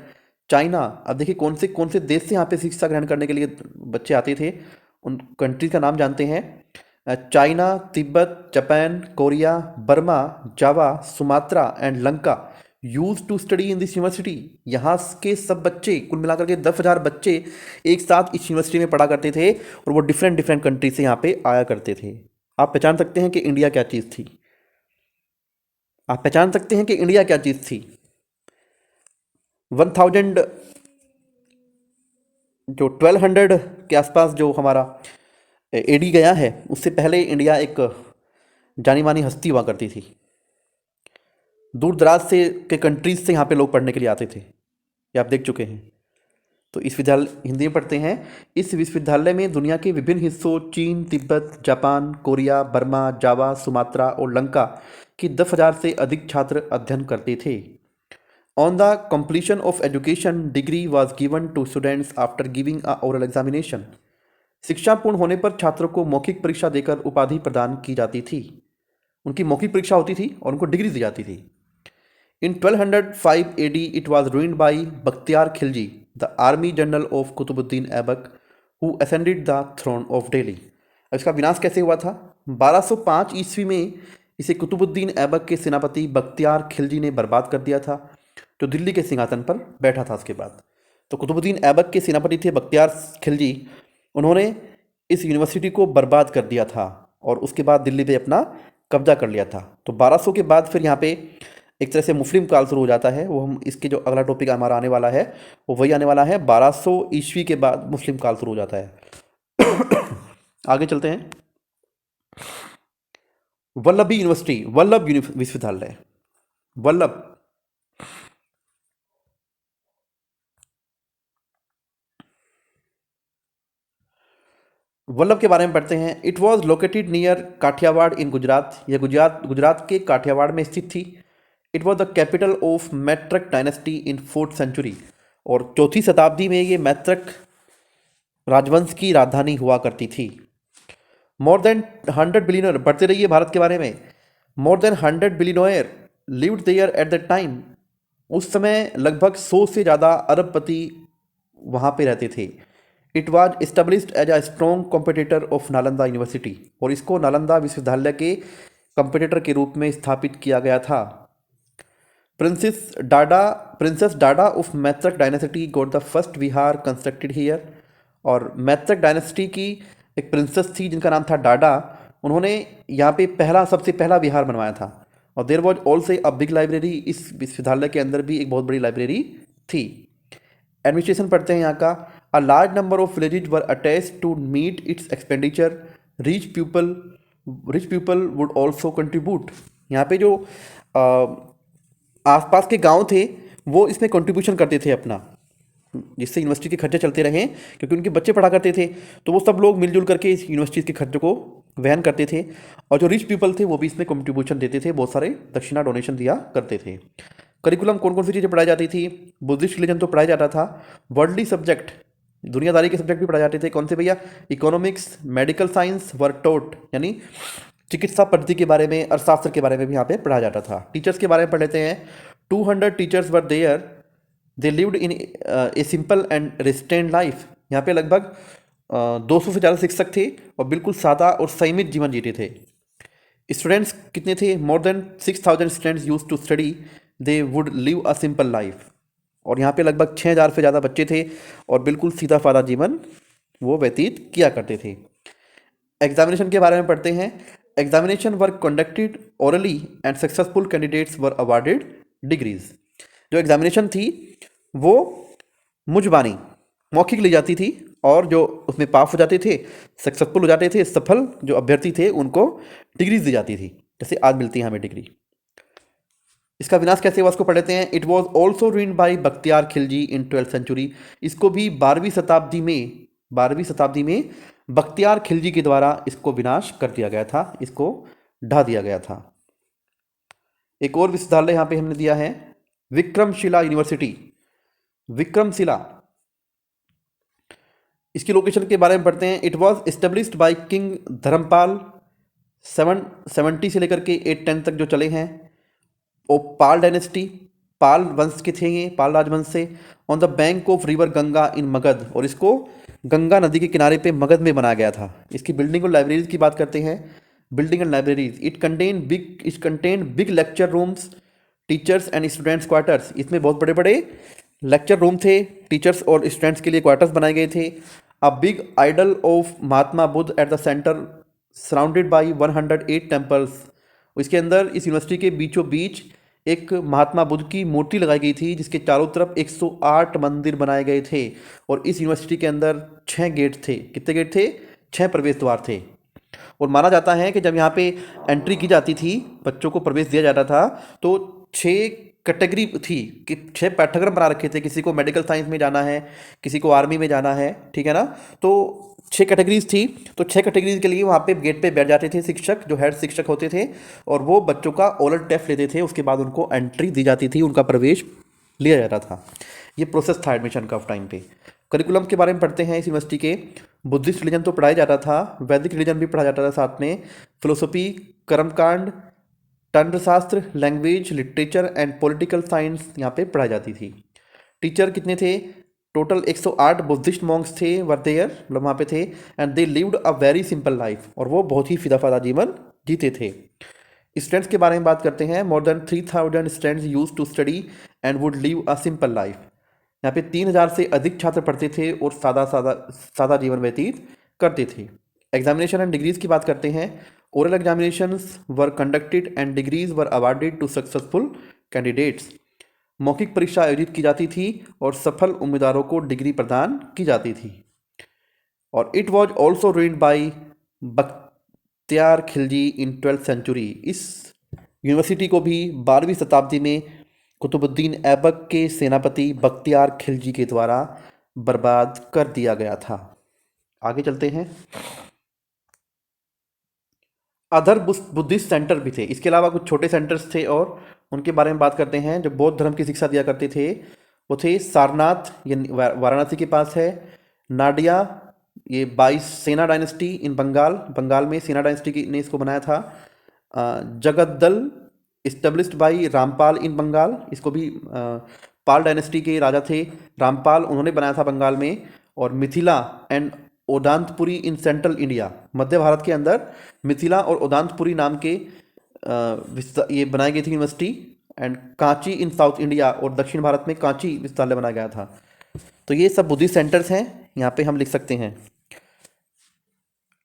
S1: China, अब देखिए कौन से देश से यहाँ पे शिक्षा ग्रहण करने के लिए बच्चे आते थे, उन कंट्रीज का नाम जानते हैं। China, Tibet, Japan, Korea, Burma, Java, Sumatra and Lanka use to study in this university. यहाँ के सब बच्चे, कुल मिलाकर के 10,000 बच्चे एक साथ इस यूनिवर्सिटी में पढ़ा करते थे, और वो डिफरेंट कंट्री से यहाँ पे आया करते थे। आप पहचान सकते हैं कि इंडिया क्या चीज़ थी। आप पहचान सकते हैं कि इंडिया क्या चीज़ थी। 1000 जो 1200 के आसपास जो हमारा एडी गया है, उससे पहले इंडिया एक जानी मानी हस्ती हुआ करती थी। दूर दराज से के कंट्रीज से यहाँ पे लोग पढ़ने के लिए आते थे, ये आप देख चुके हैं। तो इस विद्यालय, हिंदी में पढ़ते हैं। इस विश्वविद्यालय में दुनिया के विभिन्न हिस्सों, चीन, Tibet, Japan, Korea, Burma, Java, Sumatra और लंका की 10,000 से अधिक छात्र अध्ययन करते थे। On the completion of education, degree was given to students after giving a oral examination. शिक्षा पूर्ण होने पर छात्रों को मौखिक परीक्षा देकर उपाधि प्रदान की जाती थी। उनकी मौखिक परीक्षा होती थी और उनको डिग्री दी जाती थी। इन 1205 AD it was ruined by Bakhtiyar Khilji, the army general of Qutubuddin Aibak, who ascended the throne of Delhi. अब इसका विनाश कैसे हुआ था। 1205 ईस्वी में इसे कुतुबुद्दीन ऐबक के सेनापति बख्तियार खिलजी ने बर्बाद कर दिया था, जो दिल्ली के सिंहासन पर बैठा था उसके बाद। तो कुतुबुद्दीन ऐबक के सेनापति थे बख्तियार खिलजी, उन्होंने इस यूनिवर्सिटी को बर्बाद कर दिया था और उसके बाद दिल्ली पे अपना कब्जा कर लिया था। तो 1200 के बाद फिर यहाँ पे एक तरह से मुस्लिम काल शुरू हो जाता है। वो हम इसके जो अगला टॉपिक हमारा आने वाला है वो वही आने वाला है। 1200 ईस्वी के बाद मुस्लिम काल शुरू हो जाता है। आगे चलते हैं। वल्लभी यूनिवर्सिटी, वल्लभ विश्वविद्यालय, वल्लभ वल्लभ के बारे में पढ़ते हैं। It was located near Kathiawar in Gujarat. यह गुजरात के काठियावाड़ में स्थित थी। It was the capital of Maitraka dynasty in 4th century. और 4वीं शताब्दी में ये मैत्रक राजवंश की राजधानी हुआ करती थी। मोर देन 100 बिलियनर, बढ़ते रहिए भारत के बारे में। More than 100 billionaire lived there at the time. उस समय लगभग 100 से ज़्यादा अरबपति वहाँ पे रहते थे। It was established as a strong competitor of Nalanda university, और इसको नालंदा विश्वविद्यालय के कंपिटिटर के रूप में स्थापित किया गया था। Princess Dudda of Maitraka dynasty got the first vihara constructed here. और मैत्रक डायनेसिटी की एक प्रिंसेस थी जिनका नाम था डाडा, उन्होंने यहाँ पे सबसे पहला विहार बनवाया था। और there was also a big library, इस विश्वविद्यालय के अंदर भी एक बहुत बड़ी लाइब्रेरी थी। एडमिनिस्ट्रेशन पढ़ते हैं यहाँ का। A large number of villages were attached to meet its expenditure, rich people would also contribute. यहाँ पे जो आसपास के गांव थे वो इसमें कंट्रीब्यूशन करते थे अपना, जिससे यूनिवर्सिटी के खर्चे चलते रहें, क्योंकि उनके बच्चे पढ़ा करते थे, तो वो सब लोग मिलजुल करके इस यूनिवर्सिटी के खर्चों को वहन करते थे। और जो रिच पीपल थे वो भी इसमें कंट्रीब्यूशन देते थे, बहुत सारे दक्षिणा डोनेशन दिया करते थे। करिकुलम कौन कौन सी चीज़ें पढ़ाई जाती थी? बुद्धिस्ट रिलीजन तो पढ़ाया जाता था। वर्ल्डली सब्जेक्ट, दुनियादारी के सब्जेक्ट भी पढ़ाए जाते थे। कौन से भैया? इकोनॉमिक्स, मेडिकल साइंस वर टोट, यानी चिकित्सा पद्धति के बारे में, अर्थशास्त्र के बारे में भी यहाँ पे पढ़ाया जाता था। टीचर्स के बारे में पढ़ लेते हैं। 200 teachers were there, they lived in a simple and restrained life. यहाँ पे लगभग 200 से ज़्यादा शिक्षक थे और बिल्कुल सादा और संयमित जीवन जीते थे। स्टूडेंट्स कितने थे? More than 6000 students use to study, they would live a simple life. और यहाँ पे लगभग 6000 से ज़्यादा बच्चे थे और बिल्कुल सीधा सादा जीवन वो व्यतीत किया करते थे। एग्जामिनेशन के बारे में पढ़ते हैं। Examination were conducted orally and successful candidates were awarded degrees. जो एग्जामिनेशन थी वो मुजबानी, मौखिक ली जाती थी, और जो उसमें पास हो जाते थे, सक्सेसफुल हो जाते थे, सफल जो अभ्यर्थी थे उनको डिग्रीज दी जाती थी, जैसे आज मिलती है हमें डिग्री। इसका विनाश कैसे हुआ उसको पढ़ लेते हैं। It was also ruined by Bakhtiyar Khilji in 12th century. इसको भी 12वीं शताब्दी में बख्तियार खिलजी के द्वारा इसको विनाश कर दिया गया था, इसको ढा दिया गया था। एक और विश्वविद्यालय यहाँ पे हमने दिया है, विक्रमशिला यूनिवर्सिटी। विक्रमशिला, इसकी लोकेशन के बारे में पढ़ते हैं। It was established by king Dharmapal 770 से लेकर के 810 तक जो चले हैं, वो पाल डायनेस्टी, पाल वंश के थे ये, पाल राजवंश से। On the bank of river Ganga in Magadh, और इसको गंगा नदी के किनारे पे मगध में बनाया गया था। इसकी बिल्डिंग और लाइब्रेरीज की बात करते हैं। Building and libraries, it contain big lecture rooms, teachers and students quarters. इसमें बहुत बड़े बड़े लेक्चर रूम थे, टीचर्स और स्टूडेंट्स के लिए क्वार्टर्स बनाए गए थे। A big idol of Mahatma Buddha at the centre surrounded by 108 temples. इसके अंदर इस यूनिवर्सिटी के बीचों बीच एक महात्मा बुद्ध की मूर्ति लगाई गई थी, जिसके चारों तरफ 108 मंदिर बनाए गए थे। और इस यूनिवर्सिटी के अंदर 6 गेट थे। कितने गेट थे? 6 प्रवेश द्वार थे। और माना जाता है कि जब यहाँ पे एंट्री की जाती थी, बच्चों को प्रवेश दिया जाता था, तो 6 कैटेगरी थी कि 6 पाठ्यक्रम बना रखे थे। किसी को मेडिकल साइंस में जाना है, किसी को आर्मी में जाना है, ठीक है ना। तो 6 कैटेगरीज थी, तो 6 कैटेगरीज के लिए वहाँ पे गेट पे बैठ जाते थे शिक्षक, जो हेड शिक्षक होते थे, और वो बच्चों का ओरल टेस्ट लेते थे। उसके बाद उनको एंट्री दी जाती थी, उनका प्रवेश लिया जाता था। ये प्रोसेस था एडमिशन का टाइम पे। करिकुलम के बारे में पढ़ते हैं। इस यूनिवर्सिटी के बुद्धिस्ट रिलीजन तो पढ़ाया जाता था, वैदिक रिलीजन भी पढ़ाया जाता था साथ में। Philosophy, karmakand, tantrashastra, language, literature and political science यहाँ पे पढ़ाई जाती थी। टीचर कितने थे? टोटल 108 बुद्धिस्ट मॉन्क्स थे, वर देयर, मतलब वहाँ पे थे। And they lived a very simple life, और वो बहुत ही सीधा सादा जीवन जीते थे। स्टूडेंट्स के बारे में बात करते हैं। More than 3000 students use to study and would live a simple life. यहाँ पे 3000 से अधिक छात्र पढ़ते थे और सादा जीवन व्यतीत करते थे। एग्जामिनेशन एंड डिग्रीज की बात करते हैं। Oral examinations were conducted and degrees were awarded to successful candidates. मौखिक परीक्षा आयोजित की जाती थी और सफल उम्मीदवारों को डिग्री प्रदान की जाती थी। और it was also ruined by Bakhtiyar Khilji in 12th century. इस यूनिवर्सिटी को भी 12वीं शताब्दी में कुतुबुद्दीन ऐबक के सेनापति बख्तियार खिलजी के द्वारा बर्बाद कर दिया गया था। आगे चलते हैं। अदर बुद्धिस्ट सेंटर भी थे, इसके अलावा कुछ छोटे सेंटर्स थे, और उनके बारे में बात करते हैं। जो बौद्ध धर्म की शिक्षा दिया करते थे वो थे सारनाथ, ये वाराणसी के पास है। नाडिया, ये 22 सेना डायनेस्टी इन बंगाल में सेना डायनेस्टी ने इसको बनाया था। जगद्दल, इस्टेब्लिश्ड बाई रामपाल इन बंगाल, इसको भी पाल डायनेस्टी के राजा थे रामपाल, उन्होंने बनाया था बंगाल में। और Mithila and Odantapuri in central India, मध्य भारत के अंदर मिथिला और ओदांतपुरी नाम के ये बनाई गई थी university. And Kanchi in south India, और दक्षिण भारत में कांची विश्वविद्यालय बनाया गया था। तो ये सब बुद्धिस्ट सेंटर्स हैं, यहाँ पे हम लिख सकते हैं।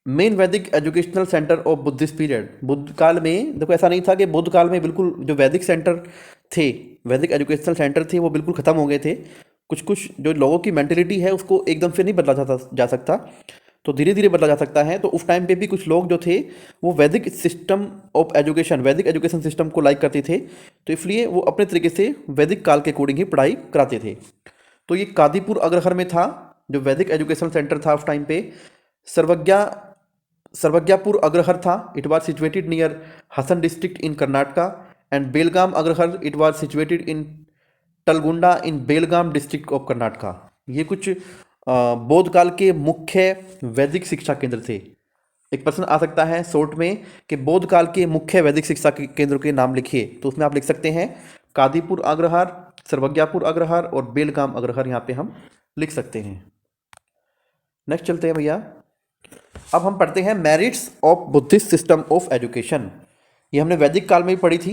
S1: मेन वैदिक educational centre of Buddhist period, Buddha काल में देखो ऐसा नहीं था कि बुद्ध काल में बिल्कुल जो वैदिक सेंटर थे, वैदिक एजुकेशनल सेंटर थे, वो बिल्कुल ख़त्म हो गए थे। कुछ कुछ जो लोगों की मेंटेलिटी है उसको एकदम से नहीं बदला जा सकता, तो धीरे धीरे बदला जा सकता है। तो उस टाइम पे भी कुछ लोग जो थे वो वैदिक सिस्टम ऑफ एजुकेशन, वैदिक एजुकेशन सिस्टम को लाइक करते थे, तो इसलिए वो अपने तरीके से वैदिक काल के अकॉर्डिंग ही पढ़ाई कराते थे। तो ये कादीपुर अग्रहर में था जो वैदिक एजुकेशन सेंटर था उस टाइम पे। सर्वज्ञापुर अग्रहर था, it was situated near Hassan district in Karnataka. And Belgaum Agrahara, it was situated in Talagunda in Belgaum district of Karnataka. ये कुछ बौद्ध काल के मुख्य वैदिक शिक्षा केंद्र थे। एक प्रश्न आ सकता है शॉर्ट में कि बौद्ध काल के मुख्य वैदिक शिक्षा के केंद्रों के नाम लिखिए, तो उसमें आप लिख सकते हैं कादीपुर अग्रहार, सर्वज्ञापुर अग्रहार और बेलगाम अग्रहार, यहाँ पे हम लिख सकते हैं। नेक्स्ट चलते हैं भैया, अब हम पढ़ते हैं merits of Buddhist system of education. ये हमने वैदिक काल में ही पढ़ी थी।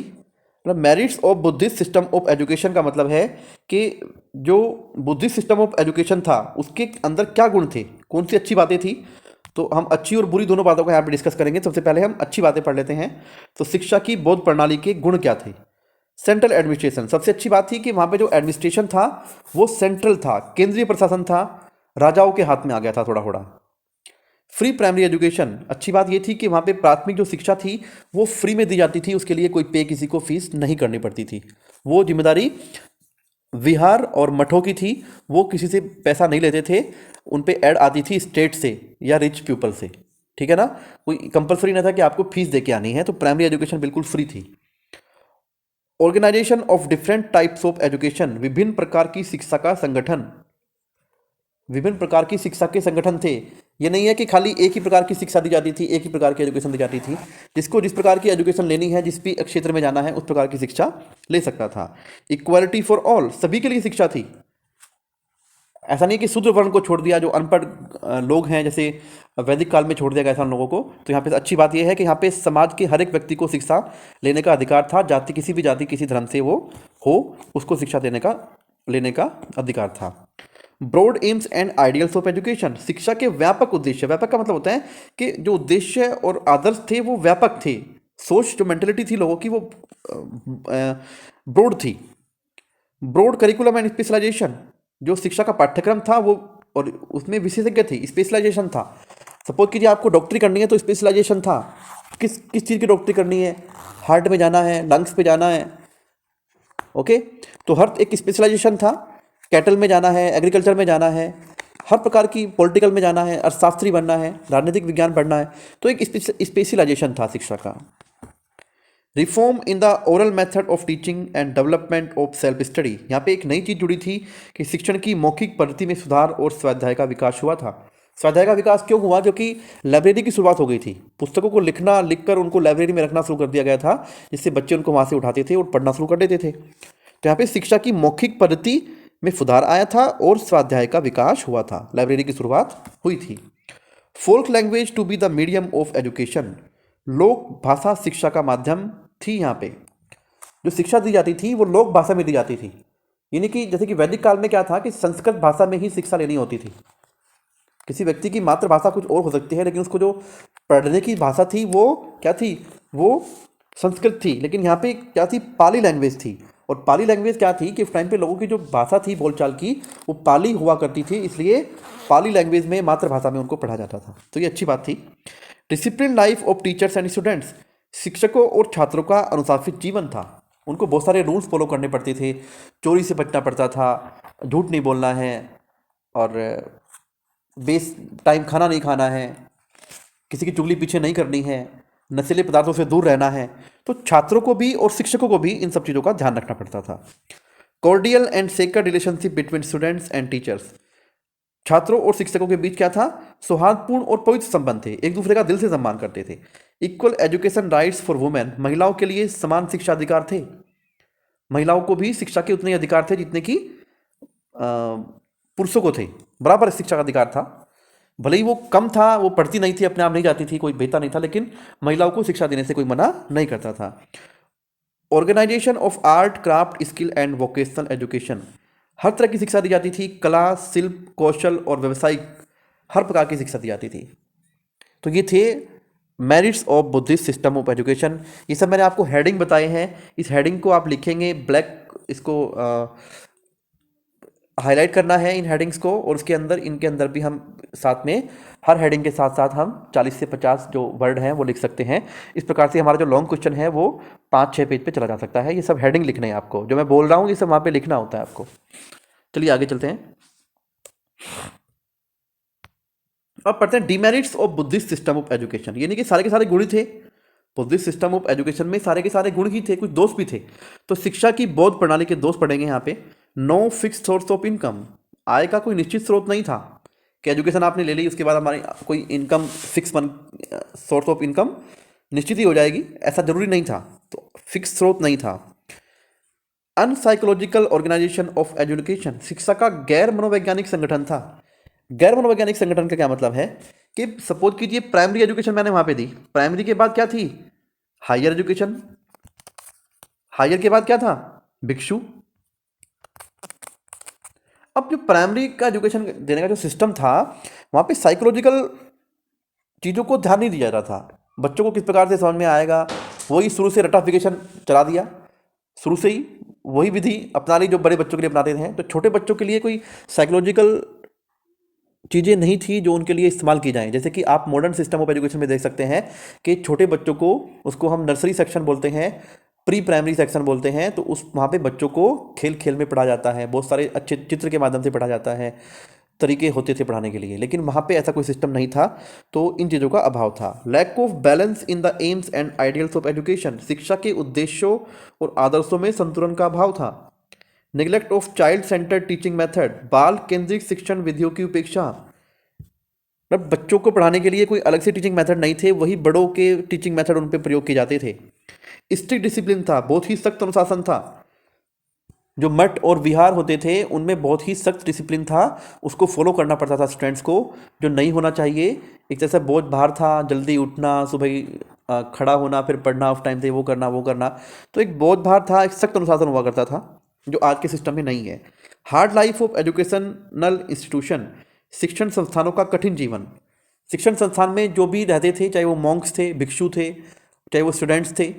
S1: मतलब merits of Buddhist system of education का मतलब है कि जो बुद्धिस्ट सिस्टम ऑफ एजुकेशन था उसके अंदर क्या गुण थे, कौन सी अच्छी बातें थी। तो हम अच्छी और बुरी दोनों बातों को यहाँ पे डिस्कस करेंगे। सबसे पहले हम अच्छी बातें पढ़ लेते हैं। तो शिक्षा की बौद्ध प्रणाली के गुण क्या थे। सेंट्रल एडमिनिस्ट्रेशन, सबसे अच्छी बात थी कि वहाँ पे जो एडमिनिस्ट्रेशन था वो सेंट्रल था, केंद्रीय प्रशासन था, राजाओं के हाथ में आ गया था थोड़ा थोड़ा। फ्री प्राइमरी एजुकेशन, अच्छी बात ये थी कि वहाँ पे प्राथमिक जो शिक्षा थी वो फ्री में दी जाती थी, उसके लिए कोई पे किसी को फीस नहीं करनी पड़ती थी। वो जिम्मेदारी विहार और मठों की थी, वो किसी से पैसा नहीं लेते थे, उन पे ऐड आती थी स्टेट से या रिच पीपल से, ठीक है ना। कोई कंपलसरी नहीं था कि आपको फीस दे के आनी है। तो प्राइमरी एजुकेशन बिल्कुल फ्री थी। Organisation of different types of education, विभिन्न प्रकार की शिक्षा का संगठन, विभिन्न प्रकार की शिक्षा के संगठन थे। ये नहीं है कि खाली एक ही प्रकार की शिक्षा दी जाती थी, एक ही प्रकार की एजुकेशन दी जाती थी। जिसको जिस प्रकार की एजुकेशन लेनी है, जिस भी क्षेत्र में जाना है, उस प्रकार की शिक्षा ले सकता था। इक्वालिटी फॉर ऑल, सभी के लिए शिक्षा थी। ऐसा नहीं कि शूद्र वर्ण को छोड़ दिया, जो अनपढ़ लोग हैं जैसे वैदिक काल में छोड़ दिया गया था उन लोगों को। तो यहाँ पे अच्छी बात यह है कि यहाँ पे समाज के हर एक व्यक्ति को शिक्षा लेने का अधिकार था, जाति किसी भी जाति किसी धर्म से वो हो, उसको शिक्षा लेने का अधिकार था। Broad aims and ideals of education, शिक्षा के व्यापक उद्देश्य, व्यापक का मतलब होता है कि जो उद्देश्य और आदर्श थे वो व्यापक थे। सोच, जो मेंटेलिटी थी लोगों की, वो ब्रॉड थी। ब्रॉड करिकुलम एंड स्पेशलाइजेशन, जो शिक्षा का पाठ्यक्रम था वो, और उसमें विशेषज्ञ थे, स्पेशलाइजेशन था। सपोज कीजिए आपको डॉक्टरी करनी है तो स्पेशलाइजेशन था, किस किस चीज़ की डॉक्टरी करनी है, हार्ट में जाना है, लंग्स पे जाना है, ओके। तो हर एक स्पेशलाइजेशन था। कैटल में जाना है, एग्रीकल्चर में जाना है, हर प्रकार की, पॉलिटिकल में जाना है, अर्थशास्त्री बनना है, राजनीतिक विज्ञान पढ़ना है, तो एक स्पेशलाइजेशन था शिक्षा का। Reform in the oral method of teaching and development of self study, यहाँ पे एक नई चीज़ जुड़ी थी कि शिक्षण की मौखिक पद्धति में सुधार और स्वाध्याय का विकास हुआ था। स्वाध्याय का विकास क्यों हुआ? क्योंकि लाइब्रेरी की शुरुआत हो गई थी। पुस्तकों को लिखकर उनको लाइब्रेरी में रखना शुरू कर दिया गया था, जिससे बच्चे उनको वहाँ से उठाते थे और पढ़ना शुरू कर देते थे। तो यहाँ पे शिक्षा की मौखिक पद्धति में सुधार आया था और स्वाध्याय का विकास हुआ था, लाइब्रेरी की शुरुआत हुई थी। Folk language to be the medium of education, लोक भाषा शिक्षा का माध्यम थी। यहाँ पे जो शिक्षा दी जाती थी वो लोक भाषा में दी जाती थी, यानी कि जैसे कि वैदिक काल में क्या था कि संस्कृत भाषा में ही शिक्षा लेनी होती थी। किसी व्यक्ति की मातृभाषा कुछ और हो सकती है, लेकिन उसको जो पढ़ने की भाषा थी वो क्या थी? वो संस्कृत थी। लेकिन यहाँ पे क्या थी? पाली लैंग्वेज थी। और पाली लैंग्वेज क्या थी कि उस टाइम पे लोगों की जो भाषा थी बोलचाल की, वो पाली हुआ करती थी, इसलिए पाली लैंग्वेज में, मातृभाषा में उनको पढ़ा जाता था। तो ये अच्छी बात थी। Discipline life of teachers and students, शिक्षकों और छात्रों का अनुशासित जीवन था। उनको बहुत सारे रूल्स फॉलो करने पड़ते थे, चोरी से बचना पड़ता था, झूठ नहीं बोलना है, और बेस टाइम खाना नहीं खाना है, किसी की चुगली पीछे नहीं करनी है, नशीले पदार्थों से दूर रहना है। तो छात्रों को भी और शिक्षकों को भी इन सब चीज़ों का ध्यान रखना पड़ता था। Cordial and sacred relationship between students and teachers, छात्रों और शिक्षकों के बीच क्या था? सौहार्दपूर्ण और पवित्र संबंध थे, एक दूसरे का दिल से सम्मान करते थे। Equal education rights for women, महिलाओं के लिए समान शिक्षा अधिकार थे। महिलाओं को भी शिक्षा के उतने अधिकार थे जितने कि पुरुषों को थे, बराबर शिक्षा का अधिकार था। भले ही वो कम था, वो पढ़ती नहीं थी, अपने आप नहीं जाती थी, कोई बेहतर नहीं था, लेकिन महिलाओं को शिक्षा देने से कोई मना नहीं करता था। Organisation of art, craft, skill and vocational education, हर तरह की शिक्षा दी जाती थी, कला, शिल्प, कौशल और व्यवसायिक हर प्रकार की शिक्षा दी जाती थी। तो ये थे merits of Buddhist system of education. ये सब मैंने आपको हेडिंग बताए हैं। इस हेडिंग को आप लिखेंगे, ब्लैक इसको हाईलाइट करना है इन हेडिंग्स को, और उसके अंदर इनके अंदर भी हम साथ में हर हेडिंग के साथ साथ हम 40 से 50 जो वर्ड हैं वो लिख सकते हैं। इस प्रकार से हमारा जो लॉन्ग क्वेश्चन है वो 5-6 पेज पे चला जा सकता है। ये सब हेडिंग लिखने हैं आपको, जो मैं बोल रहा हूँ ये सब वहाँ पे लिखना होता है आपको। चलिए आगे चलते हैं। अब पढ़ते हैं demerits of Buddhist system of education. यानी कि सारे के सारे गुण ही थे बुद्धिस्ट सिस्टम ऑफ एजुकेशन में, सारे के सारे गुण ही थे, कुछ दोष भी थे। तो शिक्षा की बौद्ध प्रणाली के दोष पढ़ेंगे यहाँ पे। No fix source of income, आय का कोई निश्चित स्रोत नहीं था कि एजुकेशन आपने ले ली उसके बाद हमारी कोई income fix source of income निश्चित ही हो जाएगी, ऐसा जरूरी नहीं था। तो फिक्स स्रोत नहीं था। अनसाइकोलॉजिकल ऑर्गेनाइजेशन ऑफ एजुकेशन, शिक्षा का गैर मनोवैज्ञानिक संगठन था। गैर मनोवैज्ञानिक संगठन का क्या मतलब है कि सपोज कीजिए प्राइमरी एजुकेशन मैंने वहां पे दी, प्राइमरी के बाद क्या थी? हायर एजुकेशन, हायर के बाद क्या था? भिक्षु। अब जो प्राइमरी का एजुकेशन देने का जो सिस्टम था वहां पे साइकोलॉजिकल चीज़ों को ध्यान नहीं दिया जा रहा था। बच्चों को किस प्रकार से समझ में आएगा, वही शुरू से रटाफिकेशन चला दिया, शुरू से ही वही विधि अपना ली जो बड़े बच्चों के लिए अपनाते हैं। तो छोटे बच्चों के लिए कोई साइकोलॉजिकल चीज़ें नहीं थी जो उनके लिए इस्तेमाल की जाएं। जैसे कि आप मॉडर्न सिस्टम ऑफ एजुकेशन में देख सकते हैं कि छोटे बच्चों को, उसको हम नर्सरी सेक्शन बोलते हैं, प्री प्राइमरी सेक्शन बोलते हैं, तो उस वहाँ पे बच्चों को खेल खेल में पढ़ा जाता है, बहुत सारे अच्छे चित्र के माध्यम से पढ़ा जाता है, तरीके होते थे पढ़ाने के लिए, लेकिन वहाँ पे ऐसा कोई सिस्टम नहीं था। तो इन चीज़ों का अभाव था। Lack of balance in the aims and ideals of education, शिक्षा के उद्देश्यों और आदर्शों में संतुलन का अभाव था। Neglect of child centred teaching method, बाल केंद्रित शिक्षण विधियों की उपेक्षा, मतलब बच्चों को पढ़ाने के लिए कोई अलग से टीचिंग मेथड नहीं थे, वही बड़ों के टीचिंग मेथड उन पे प्रयोग किए जाते थे। स्ट्रिक्ट डिसिप्लिन था, बहुत ही सख्त अनुशासन था। जो मठ और विहार होते थे उनमें बहुत ही सख्त डिसिप्लिन था, उसको फॉलो करना पड़ता था स्टूडेंट्स को, जो नहीं होना चाहिए। एक जैसा बोझ भार था, जल्दी उठना, सुबह खड़ा होना, फिर पढ़ना उस टाइम से, वो करना। तो एक बोझ भार था, एक सख्त अनुशासन हुआ करता था, जो आज के सिस्टम में नहीं है। Hard life of educational institution, शिक्षण संस्थानों का कठिन जीवन। शिक्षण संस्थान में जो भी रहते थे, चाहे वो मॉन्क्स थे, भिक्षु थे, चाहे वो स्टूडेंट्स थे,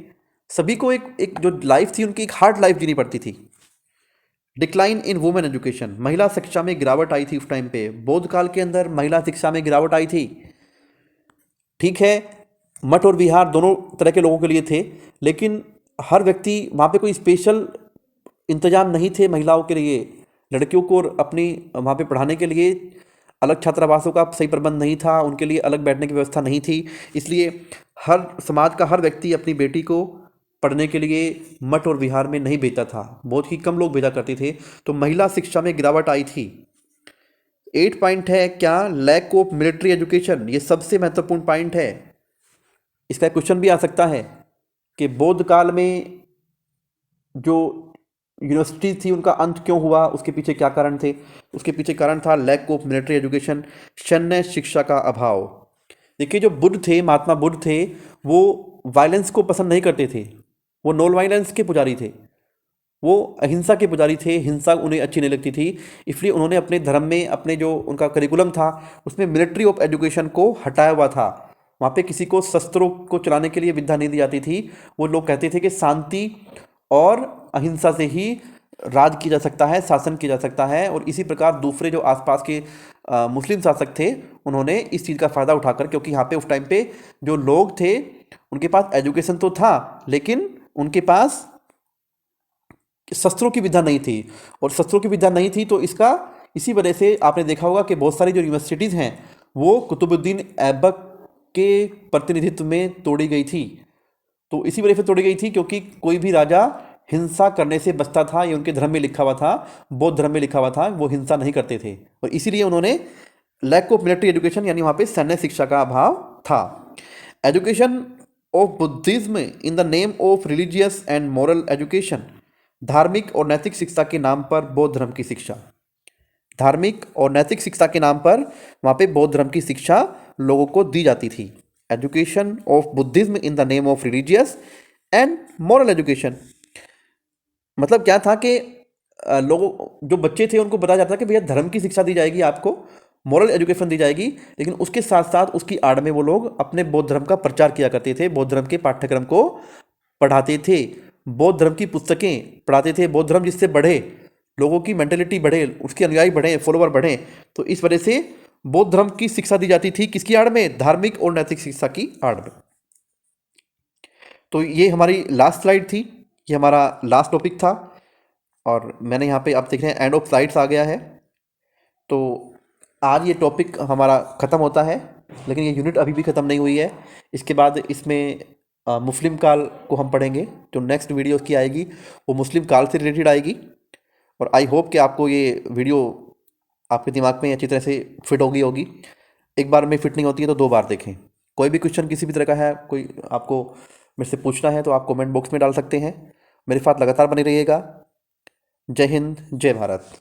S1: सभी को एक जो लाइफ थी उनकी एक हार्ड लाइफ जीनी पड़ती थी। डिक्लाइन इन वुमेन एजुकेशन, महिला शिक्षा में गिरावट आई थी उस टाइम पे, बौद्ध काल के अंदर महिला शिक्षा में गिरावट आई थी। ठीक है, मठ और विहार दोनों तरह के लोगों के लिए थे, लेकिन हर व्यक्ति वहाँ पे कोई स्पेशल इंतजाम नहीं थे महिलाओं के लिए। लड़कियों को अपनी वहाँ पे पढ़ाने के लिए अलग छात्रावासों का सही प्रबंध नहीं था, उनके लिए अलग बैठने की व्यवस्था नहीं थी, इसलिए हर समाज का हर व्यक्ति अपनी बेटी को पढ़ने के लिए मठ और विहार में नहीं भेजता था, बहुत ही कम लोग भेजा करते थे। तो महिला शिक्षा में गिरावट आई थी। 8 पॉइंट है क्या? लैक ऑफ मिलिट्री एजुकेशन, ये सबसे महत्वपूर्ण पॉइंट है। इसका क्वेश्चन भी आ सकता है कि बौद्ध काल में जो यूनिवर्सिटी थी उनका अंत क्यों हुआ, उसके पीछे क्या कारण थे? उसके पीछे कारण था लैक ऑफ मिलिट्री एजुकेशन, सैन्य शिक्षा का अभाव। देखिए, जो बुद्ध थे, महात्मा बुद्ध थे, वो वायलेंस को पसंद नहीं करते थे, वो नॉन वायलेंस के पुजारी थे, वो अहिंसा के पुजारी थे, हिंसा उन्हें अच्छी नहीं लगती थी, इसलिए उन्होंने अपने धर्म में, अपने जो उनका करिकुलम था उसमें मिलिट्री ऑफ एजुकेशन को हटाया हुआ था। वहाँ पे किसी को शस्त्रों को चलाने के लिए विद्या नहीं दी जाती थी। वो लोग कहते थे कि शांति और अहिंसा से ही राज किया जा सकता है, शासन किया जा सकता है। और इसी प्रकार दूसरे जो आसपास के मुस्लिम शासक थे उन्होंने इस चीज़ का फ़ायदा उठाकर, क्योंकि यहाँ पे उस टाइम पे जो लोग थे उनके पास एजुकेशन तो था लेकिन उनके पास शस्त्रों की विद्या नहीं थी, और शस्त्रों की विद्या नहीं थी तो इसी वजह से आपने देखा होगा कि बहुत सारी जो यूनिवर्सिटीज़ हैं वो कुतुबुद्दीन ऐबक के प्रतिनिधित्व में तोड़ी गई थी। तो इसी वजह से तोड़ी गई थी क्योंकि कोई भी राजा हिंसा करने से बचता था, ये उनके धर्म में लिखा हुआ था, बौद्ध धर्म में लिखा हुआ था, वो हिंसा नहीं करते थे, और इसीलिए उन्होंने लैक ऑफ मिलिट्री एजुकेशन यानी वहाँ पे सैन्य शिक्षा का अभाव था। Education of Buddhism in the name of religious and moral education, धार्मिक और नैतिक शिक्षा के नाम पर बौद्ध धर्म की शिक्षा। धार्मिक और नैतिक शिक्षा के नाम पर वहाँ पे बौद्ध धर्म की शिक्षा लोगों को दी जाती थी। Education of Buddhism in the name of religious and moral education. मतलब क्या था कि लोगों जो बच्चे थे उनको बताया जाता था कि भैया धर्म की शिक्षा दी जाएगी, आपको मॉरल एजुकेशन दी जाएगी, लेकिन उसके साथ साथ उसकी आड़ में वो लोग अपने बौद्ध धर्म का प्रचार किया करते थे, बौद्ध धर्म के पाठ्यक्रम को पढ़ाते थे, बौद्ध धर्म की पुस्तकें पढ़ाते थे। बौद्ध धर्म जिससे बढ़े, लोगों की मेंटेलिटी बढ़े, उसके अनुयायी बढ़े, फॉलोवर बढ़े, तो इस वजह से बौद्ध धर्म की शिक्षा दी जाती थी। किसकी आड़ में? धार्मिक और नैतिक शिक्षा की आड़ में। तो ये हमारी लास्ट स्लाइड थी, ये हमारा लास्ट टॉपिक था, और मैंने यहाँ पे आप देख रहे हैं एंड ऑफ स्लाइड्स आ गया है। तो आज ये टॉपिक हमारा ख़त्म होता है, लेकिन ये यूनिट अभी भी ख़त्म नहीं हुई है। इसके बाद इसमें मुस्लिम काल को हम पढ़ेंगे। जो नेक्स्ट वीडियो की आएगी वो मुस्लिम काल से रिलेटेड आएगी। और आई होप कि आपको ये वीडियो आपके दिमाग में अच्छी तरह से फिट होगी। एक बार में फिट नहीं होती है तो 2 बार देखें। कोई भी क्वेश्चन किसी भी तरह का है, कोई आपको मेरे से पूछना है, तो आप कमेंट बॉक्स में डाल सकते हैं। मेरे साथ लगातार बने रहिएगा। जय हिंद, जय भारत।